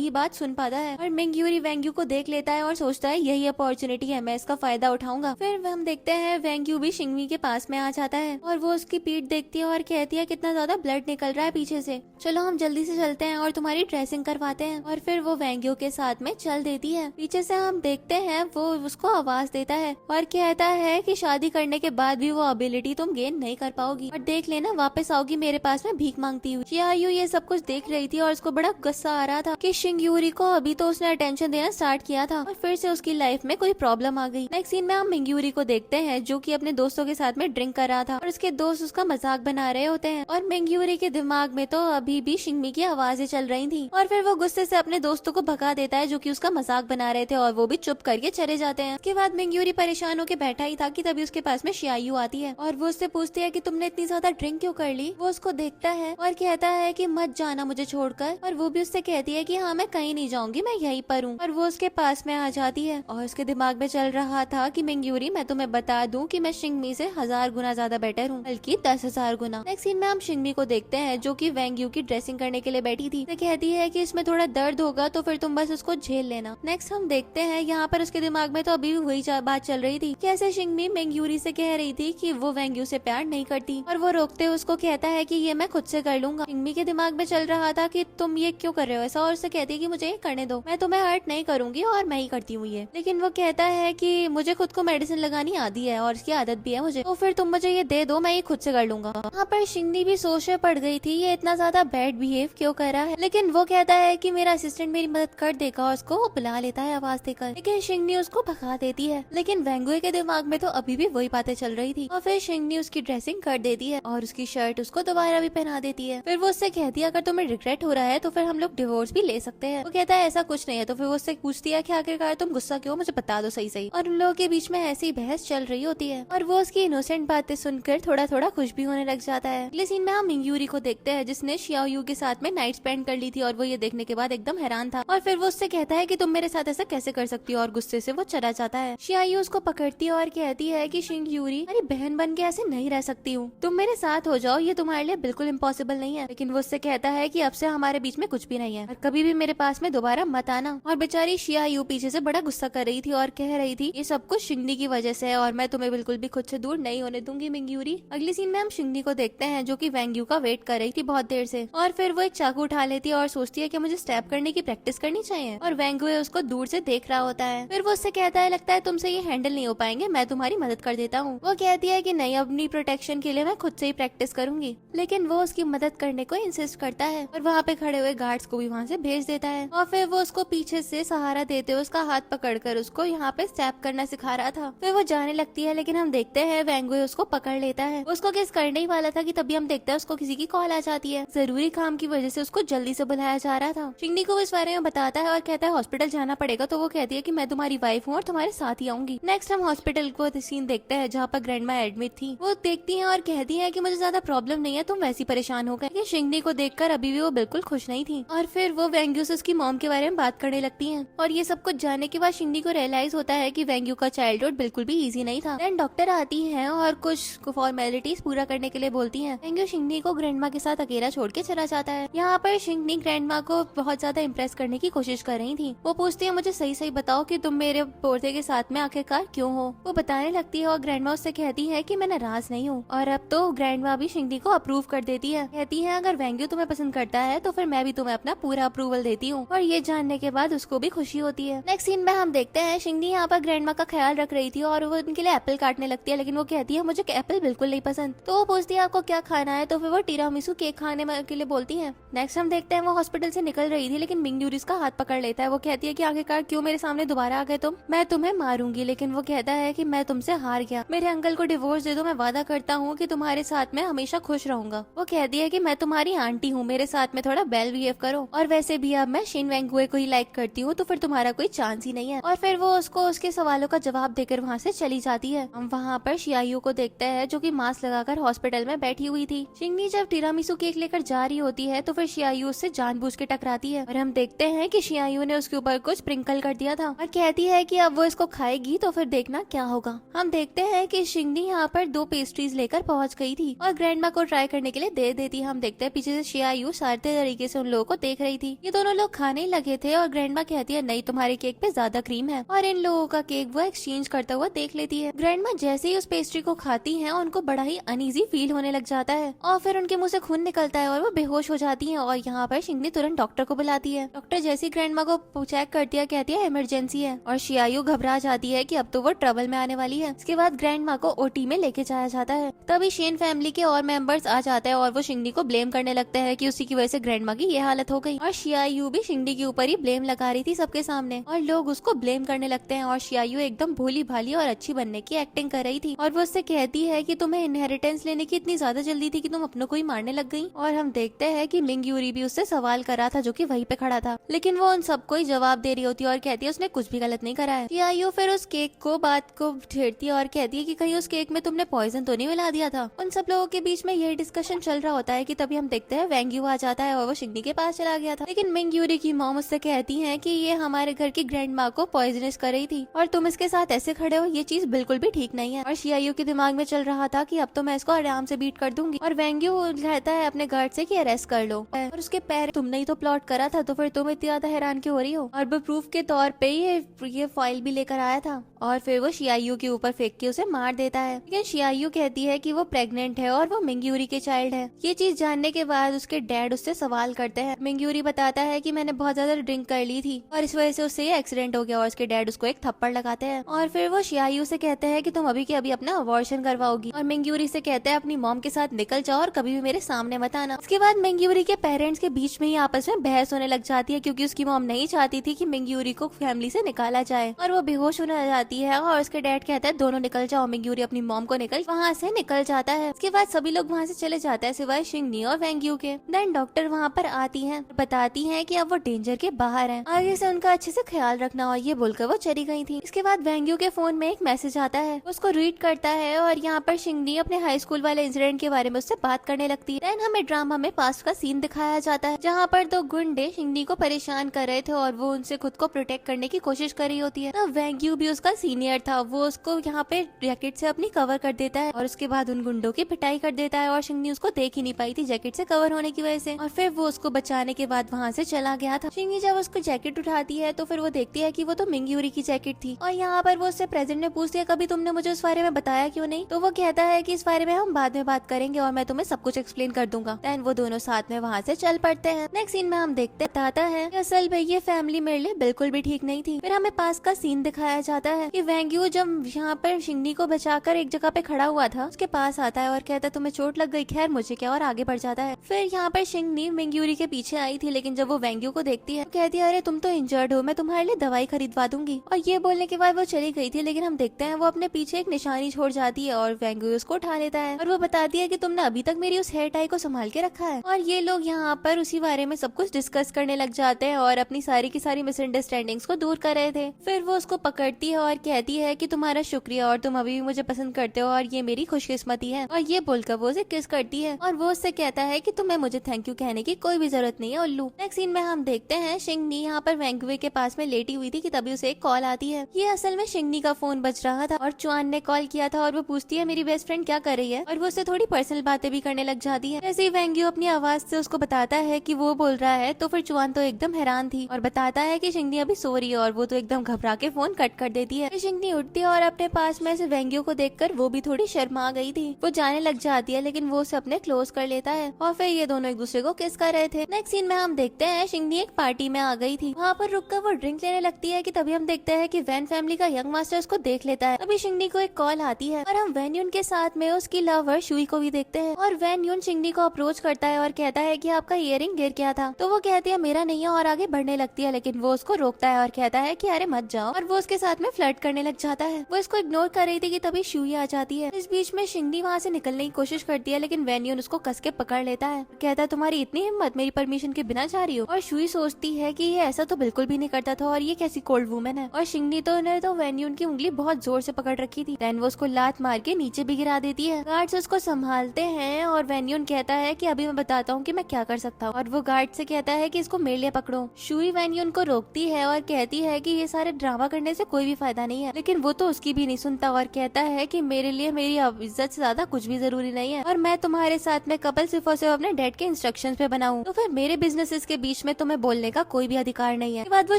ही बात सुन पाता है और मिंग्यूरी वेंग्यू को देख लेता है और सोचता है यही अपॉर्चुनिटी है, मैं इसका फायदा उठाऊंगा। फिर हम देखते हैं वेंग्यू भी शिंगमी के पास में आ जाता है और वो उसकी पीठ देखती है और कहती है कितना ज्यादा ब्लड निकल रहा है पीछे से, चलो हम जल्दी से चलते हैं और तुम्हारी ड्रेसिंग करवाते हैं। और फिर वो वेंग्यू के साथ में चल देती है। पीछे से हम देखते हैं वो उसको आवाज देता है और कहता है कि शादी करने के बाद भी वो एबिलिटी तुम गेन नहीं कर पाओगी और देख लेना वापस आओगी मेरे पास में भीख मांगती हुई। चियायू ये सब कुछ देख रही थी और उसको बड़ा गुस्सा आ रहा था कि शिंग्यूरी को अभी तो उसने अटेंशन देना स्टार्ट किया था और फिर से उसकी लाइफ में कोई प्रॉब्लम आ गई। नेक्स्ट सीन में हम मिंग्यूरी को देखते हैं जो कि अपने दोस्तों के साथ में ड्रिंक कर रहा था और उसके दोस्त उसका मजाक बना रहे होते हैं और मिंग्यूरी के दिमाग में तो अभी भी शिंगमी की आवाजें चल रही थी और फिर वो गुस्से से अपने दोस्तों को भगा देता है जो कि उसका मजाक बना रहे थे और वो भी चुप करके चले जाते हैं। उसके बाद मिंग्यूरी परेशान होकर बैठा ही था कि तभी उसके पास में शियायू आती है और वो उससे पूछती है कि तुमने इतनी ज्यादा ड्रिंक क्यों कर ली। वो उसको देखता है और कहता है कि मत जाना मुझे छोड़कर और वो भी उससे कहती है कि हाँ मैं कहीं नहीं जाऊंगी, मैं यहीं पर हूँ। और वो उसके पास में आ जाती है और उसके दिमाग में चल रहा था कि मिंग्यूरी मैं तुम्हें बता दूं कि मैं शिंगमी से 1000 गुना ज्यादा बेटर हूँ, बल्कि 10,000 गुना। नेक्स्ट सीन में हम शिंगमी को देखते हैं जो कि वेंग्यू की ड्रेसिंग करने के लिए बैठी थी। तो कहती है कि इसमें थोड़ा दर्द होगा तो फिर तुम बस उसको झेल लेना। नेक्स्ट हम देखते हैं यहाँ पर उसके दिमाग में तो अभी भी वही बात चल रही थी। कैसे शिंगमी मिंग्यूरी से कह रही थी कि वो वेंग्यू से प्यार नहीं करती और वो रोकते हुए उसको कहता है कि ये मैं खुद से कर लूंगा। शिंगमी के दिमाग में चल रहा था कि तुम ये क्यों कर रहे हो ऐसा और उससे कहती है कि मुझे ये करने दो, मैं तुम्हें हर्ट नहीं करूंगी और मैं ही करती हूँ ये। लेकिन वो कहता है कि मुझे खुद को मेडिसिन लगानी आती है और इसकी आदत भी है मुझे, तो फिर तुम मुझे ये दे दो, मैं ये खुद से कर लूंगा। यहाँ पर शिंगनी भी सोच में पड़ गई थी ये इतना ज्यादा बैड बिहेव क्यों कर रहा है, लेकिन वो कहता है कि मेरा असिस्टेंट मेरी मदद कर देगा और उसको वो बुला लेता है आवाज देकर। लेकिन शिंगनी उसको भगा देती है। लेकिन वेंगुए के दिमाग में तो अभी भी वही बातें चल रही थी और फिर शिंगनी उसकी ड्रेसिंग कर देती है और उसकी शर्ट उसको दोबारा भी पहना देती है। फिर वो उससे कहती है अगर तुम्हें रिग्रेट हो रहा है तो फिर हम लोग डिवोर्स भी ले सकते हैं। वो कहता है ऐसा कुछ नहीं है। तो फिर वो उससे पूछती है कि आखिरकार तुम गुस्सा क्यों, मुझे बता दो सही सही। और उन लोगों के बीच में ऐसी बहस चल रही होती है और वो उसकी इनोसेंट बातें सुनकर थोड़ा थोड़ा खुश भी होने लग जाता है। अगले सीन में हम मिंग्यूरी को देखते हैं जिसने शियाओयू के साथ में नाइट स्पेंड कर ली थी और वो ये देखने के बाद एकदम हैरान था और फिर वो उससे कहता है कि तुम मेरे साथ ऐसा कैसे कर सकती हो और गुस्से से वो चला जाता है। शियाओयू उसको पकड़ती है और कहती है कि शिंग्यूरी अरे बहन बन के ऐसे नहीं रह सकती हूँ, तुम मेरे साथ हो जाओ, ये तुम्हारे लिए बिल्कुल इम्पॉसिबल नहीं है। लेकिन वो उससे कहता है कि अब से हमारे बीच में कुछ भी नहीं है और कभी भी मेरे पास में दोबारा मत आना। और बेचारी शियाओयू पीछे से बड़ा गुस्सा कर रही थी और कह रही थी ये सब कुछ शिंगनी की वजह से है और मैं तुम्हें बिल्कुल भी खुद से दूर नहीं होने दूंगी मिंग्यूरी। अगली सीन में हम शिंगनी को देखते हैं जो कि वेंग्यू का वेट कर रही थी बहुत देर से और फिर वो एक चाकू उठा लेती है और सोचती है कि मुझे स्टैब करने की प्रैक्टिस करनी चाहिए और वेंग्यू उसको दूर से देख रहा होता है। फिर वो उससे कहता है लगता है तुमसे ये हैंडल नहीं हो पाएंगे, मैं तुम्हारी मदद कर देता हूँ। वो कहती है कि नहीं, अपनी प्रोटेक्शन के लिए मैं खुद से ही प्रैक्टिस करूंगी। लेकिन वो उसकी मदद करने को इंसिस्ट करता है और वहाँ पे खड़े हुए गार्ड्स को भी वहाँ से भेज देता है और फिर वो उसको पीछे से सहारा देते हुए उसका हाथ पकड़कर उसको यहाँ पे स्टैब करना सिखा रहा था। फिर वो जाने लगती है लेकिन हम देखते हैं वेंग्यू उसको पकड़ लेता है। उसको किस करने ही वाला था कि तभी हम देखते हैं उसको किसी की कॉल आ जाती है। जरूरी काम की वजह से उसको जल्दी से बुलाया जा रहा था। शिंगनी को इस बारे में बताता है और कहता है हॉस्पिटल जाना पड़ेगा। तो वो कहती है कि मैं तुम्हारी वाइफ हूँ और तुम्हारे साथ ही आऊंगी। नेक्स्ट हम हॉस्पिटल को सीन देखते हैं जहाँ पर ग्रैंडमा एडमिट थी। वो देखती है और कहती है कि मुझे ज्यादा प्रॉब्लम नहीं है, तुम वैसी परेशान हो गए। लेकिन शिंगनी को देखकर अभी भी वो बिल्कुल खुश नहीं थी और फिर वो वेंग्यू से उसकी मॉम के बारे में बात करने लगती है और ये सब कुछ जानने के बाद शिंगनी को रियलाइज होता है कि वेंग्यू का चाइल्डहुड बिल्कुल भी इजी नहीं था। देन डॉक्टर आती है और कुछ फॉर्मेलिटीज पूरा करने के लिए बोलती है। वेंग्यू शिंगनी को ग्रैंडमा के साथ अकेला छोड़ के चला जाता है। यहाँ पर शिंगनी ग्रैंडमा को बहुत ज्यादा इम्प्रेस करने की कोशिश कर रही थी। वो पूछती है मुझे सही सही बताओ कि तुम मेरे पोते के साथ में आखिरकार क्यों हो। वो बताने लगती है और ग्रैंडमा उससे कहती है कि मैं नाराज नहीं हूँ। और अब तो ग्रैंडमा भी शिंगनी को अप्रूव कर देती है। कहती है अगर वेंग्यू तुम्हें पसंद करता है तो फिर मैं भी तुम्हें अपना पूरा अप्रूवल देती हूँ और ये जानने के बाद उसको भी खुशी होती है। नेक्स्ट सीन में हम देखते हैं शिंगनी यहाँ पर ग्रैंडमा का ख्याल रख रही थी और वो उनके लिए एप्पल काटने लगती है। लेकिन वो कहती है मुझे एप्पल बिल्कुल बिल्कुल नहीं पसंद। तो वो पूछती है आपको क्या खाना है, तो फिर वो टीरामिसू केक खाने के लिए बोलती है। नेक्स्ट हम देखते हैं वो हॉस्पिटल से निकल रही थी, लेकिन मिंग यूरी उसका हाथ पकड़ लेता है। वो कहती है कि आखिरकार क्यों मेरे सामने दोबारा आ गए तुम, मैं तुम्हें मारूंगी। लेकिन वो कहता है कि मैं तुमसे हार गया, मेरे अंकल को डिवोर्स दे दो, मैं वादा करता हूँ कि तुम्हारे साथ मैं हमेशा खुश रहूंगा। वो कहती है कि मैं तुम्हारी आंटी हूँ, मेरे साथ में थोड़ा बेल बिहेव करो, और वैसे भी अब मैं शिन वेंगुए को ही लाइक करती हूँ, तो फिर तुम्हारा कोई चांस ही नहीं है। और फिर वो उसको उसके सवालों का जवाब देकर वहाँ से चली जाती है। हम वहाँ पर शियायू को देखते हैं जो कि मास्क लगाकर हॉस्पिटल में बैठी हुई थी। शिंगनी जब टीरामिसू केक लेकर जा रही होती है तो फिर शियायू उससे जानबूझ के टकराती है, और हम देखते हैं कि शियायू ने उसके ऊपर कुछ स्प्रिंकल कर दिया था और कहती है कि अब वो इसको खाएगी तो फिर देखना क्या होगा। हम देखते हैं कि शिंगनी यहाँ पर 2 पेस्ट्रीज लेकर पहुँच गई थी और ग्रैंडमा को ट्राई करने के लिए दे देती है। हम देखते हैं पीछे से शियायू सारते तरीके से उन लोगों को देख रही थी। ये दोनों लोग खाने ही लगे थे और ग्रैंडमा कहती है नहीं, तुम्हारे केक पे ज्यादा क्रीम है, और इन लोगों का केक वो एक्सचेंज करता हुआ देख लेती है। ग्रैंडमा जैसे ही उस पेस्ट्री को खाती हैं उनको बड़ा ही अनईजी फील होने लग जाता है और फिर उनके मुंह से खून निकलता है और वो बेहोश हो जाती हैं। और यहाँ पर शिंगनी तुरंत डॉक्टर को बुलाती है। डॉक्टर जैसी ग्रैंडमा को चेक करती है कहती है इमरजेंसी है, और शियायू घबरा जाती है कि अब तो वो ट्रबल में आने वाली है। इसके बाद ग्रैंडमा को ओटी में लेके जाया जाता है। तभी शेन फैमिली के और मेंबर्स आ जाते हैं और वो शिंगनी को ब्लेम करने लगते हैं कि उसी की वजह से ग्रैंडमा की ये हालत हो गई। और शियायू भी शिंगनी के ऊपर ही ब्लेम लगा रही थी सबके सामने, और लोग उसको ब्लेम करने लगते हैं। और शियायू एकदम भोली भाली और अच्छी बनने की एक्टिंग कर रही थी और वो उससे कहती है कि तुम्हें इनहेरिटेंस लेने की इतनी ज्यादा जल्दी थी कि तुम अपनों को ही मारने लग गई। और हम देखते हैं कि मिंग यूरी भी उससे सवाल करा था जो कि वहीं पे खड़ा था, लेकिन वो उन सबको ही जवाब दे रही होती है और कहती है उसने कुछ भी गलत नहीं करा है। शियायू फिर उस केक को बात को छेड़ती है और कहती है कि कहीं उस केक में तुमने पॉइजन तो नहीं मिला दिया था। उन सब लोगों के बीच में यही डिस्कशन चल रहा होता है कि तभी हम देखते हैं वेंग्यू आ जाता है और वो शिंगनी के पास चला गया था। लेकिन मिंग यूरी की मॉम उससे कहती है कि ये हमारे घर की ग्रैंड माँ को पॉइजनस कर रही थी और तुम इसके साथ ऐसे खड़े हो, ये चीज बिल्कुल भी ठीक नहीं है। और शियायू के दिमाग में चल रहा था कि अब तो मैं इसको आराम से बीट कर दूंगी। और वेंग्यू कहता है अपने गार्ड से कि अरेस्ट कर लो, और उसके पैर तुमने ही तो प्लॉट करा था, तो फिर तुम इतनी ज्यादा हैरान क्यों हो रही हो। और वो प्रूफ के तौर पे ये फाइल भी लेकर आया था और फिर वो शियायू के ऊपर फेंक के उसे मार देता है। लेकिन शियायू कहती है कि वो प्रेग्नेंट है और वो मिंग यूरी के चाइल्ड है। ये चीज जानने के बाद उसके डैड उससे सवाल करते हैं। मिंग यूरी बताता है कि मैंने बहुत ज्यादा ड्रिंक कर ली थी और इस वजह से उससे ये एक्सीडेंट हो गया, और उसके डैड उसको एक थप्पड़ लगाते हैं। और फिर वो शियायू से कहते हैं कि तुम अभी के अभी अपना अबॉर्शन करवाओगी, और मिंग यूरी से कहते हैं अपनी मॉम के साथ निकल जाओ और कभी भी मेरे सामने मत आना। उसके बाद मिंग यूरी के पेरेंट्स के बीच में ही आपस में बहस होने लग जाती है क्योंकि उसकी मॉम नहीं चाहती थी कि मिंग यूरी को फैमिली से निकाला जाए, और वो बेहोश होने लग जाती है और उसके डैड कहता है दोनों निकल जाओ। मिंग यूरी अपनी मॉम को वहाँ से निकल जाता है। उसके बाद सभी लोग वहाँ से चले जाते हैं सिवाय शिंगनी और वेंग्यू के। देन डॉक्टर वहाँ पर आती है, बताती है कि अब वो डेंजर के बाहर है, आगे से उनका अच्छे से ख्याल रखना, और ये बोलकर वो चली गई थी। इसके बाद वेंग्यू के फोन में एक मैसेज आता है, उसको रीड करता है और यहाँ पर शिंगनी अपने हाई स्कूल वाले इंसिडेंट के बारे में उससे बात करने लगती है। देन हमें ड्रामा में पास्ट का सीन दिखाया जाता है जहाँ पर 2 गुंडे शिंगनी को परेशान कर रहे थे और वो उनसे खुद को प्रोटेक्ट करने की कोशिश कर रही होती है। तो वेंग्यू भी उसका सीनियर था, वो उसको यहाँ पे जैकेट से अपनी कवर कर देता है और उसके बाद उन गुंडों की पिटाई कर देता है और शिंगनी उसको देख ही नहीं पाई थी जैकेट से कवर होने की वजह से, और फिर वो उसको बचाने के बाद वहाँ से चला गया था। शिंगनी जब उसको जैकेट उठाती है तो फिर वो देखती है कि वो तो मिंग यूरी की जैकेट थी, और यहाँ पर वो उससे प्रेजेंट में पूछती है कभी तुमने मुझे उस बारे में बताया क्यों नहीं। तो वो कहता है कि इस बारे में हम बाद में बात करेंगे और मैं तुम्हें सब कुछ एक्सप्लेन कर दूंगा। देन वो दोनों साथ में वहाँ से चल पड़ते हैं। नेक्स्ट सीन में हम देखते बताता है कि असल में ये फैमिली मेरे लिए बिल्कुल भी ठीक नहीं थी। फिर हमें पास का सीन दिखाया जाता है कि वेंग्यू जब यहाँ पर शिंगनी को बचाकर एक जगह पे खड़ा हुआ था उसके पास आता है और कहता है तुम्हें चोट लग गई, खैर मुझे क्या, और आगे बढ़ जाता है। फिर यहाँ पर शिंगनी मिंग यूरी के पीछे आई थी, लेकिन जब वो वेंग्यू को देखती है तो कहती है अरे तुम तो इंजर्ड हो, मैं तुम्हारे लिए दवाई खरीदवा दूंगी। और ये बोलने के बाद वो चली गई थी, लेकिन हम देखते हैं वो अपने पीछे एक निशानी छोड़ जाती है और वेंग्यू उसको उठा लेता है और वो बताती है कि तुमने अभी तक मेरी उस हेयर टाई को संभाल के रखा है। और ये लोग यहाँ पर उसी बारे में सब कुछ डिस्कस करने लग जाते हैं और अपनी सारी की सारी मिसअंडरस्टैंडिंग्स को दूर कर रहे थे। फिर वो उसको पकड़ती है और कहती है कि तुम्हारा शुक्रिया और तुम अभी भी मुझे पसंद करते हो और ये मेरी खुशकिस्मती है, और ये बोलकर वो उसे किस करती है और वो उससे कहता है कि तुम्हें मुझे थैंक यू कहने की कोई भी जरूरत नहीं है उल्लू। नेक्स्ट सीन में हम देखते हैं शिंगनी यहाँ पर वेंगुए के पास में लेटी हुई थी कि तभी उसे एक कॉल आती है। ये असल में शिंगनी का फोन बज रहा था और चुआन ने कॉल किया था और वो पूछती है मेरी बेस्ट फ्रेंड क्या कर रही है, और वो उससे थोड़ी पर्सनल बातें भी करने लग जाती है। जैसे ही वेंग्यू अपनी आवाज से उसको बताता है कि वो बोल रहा है तो फिर चुआन तो एकदम हैरान थी और बताता है कि शिंगनी अभी सो रही है, और वो तो एकदम घबरा के फोन कट कर देती है। शिंगनी उठती है और अपने पास में से वेंग्यू को देखकर वो भी थोड़ी शर्मा गई थी, वो जाने लग जाती है, लेकिन वो उसे अपने क्लोज कर लेता है और फिर ये दोनों एक दूसरे को किस कर रहे थे। नेक्स्ट सीन में हम देखते हैं शिंगनी एक पार्टी में आ गई थी, वहाँ पर रुककर वो ड्रिंक लेने लगती है कि तभी हम देखते हैं कि वैन फैमिली का यंग मास्टर उसको देख लेता है। तभी शिंगनी को एक कॉल आती है और हम वैन उनके साथ में उसकी लवर शुई को भी देखते हैं और वैन यून शिंगनी को अप्रोच करता है और कहता है कि आपका इयरिंग गिर गया था। तो वो कहती है मेरा नहीं है और आगे बढ़ने लगती है, लेकिन वो उसको रोकता है और कहता है कि अरे मत जाओ, और वो उसके साथ में फ्लर्ट करने लग जाता है। वो इसको इग्नोर कर रही थी कि तभी शुई आ जाती है। इस बीच में शिंगनी वहाँ से निकलने की कोशिश करती है, लेकिन वैन यून उसको कस के पकड़ लेता है। कहता है तुम्हारी इतनी हिम्मत, मेरी परमिशन के बिना जा रही हो। और शुई सोचती है कि ये ऐसा तो बिल्कुल भी नहीं करता था और ये कैसी कोल्ड वुमेन है। और शिंगनी ने तो वैन यून की उंगली बहुत जोर से पकड़ रखी थी। देन वो उसको लात मार के नीचे भी गिरा देती है। गार्ड्स उसको संभालते हैं और वैन यून कहता है कि अभी मैं बताता हूँ कि मैं क्या कर सकता हूँ, और वो गार्ड से कहता है कि इसको मेरे लिए पकड़ो। शुई वैन यून को रोकती है और कहती है कि ये सारे ड्रामा करने से कोई भी फायदा नहीं है, लेकिन वो तो उसकी भी नहीं सुनता और कहता है कि मेरे लिए मेरी इज्जत से ज्यादा कुछ भी जरूरी नहीं है, और मैं तुम्हारे साथ में कपल सिर्फ और सिर्फ अपने डैड के इंस्ट्रक्शंस पे बनाऊं, तो फिर मेरे बिजनेसेस के बीच में तुम्हें बोलने का कोई भी अधिकार नहीं है। इसके बाद वो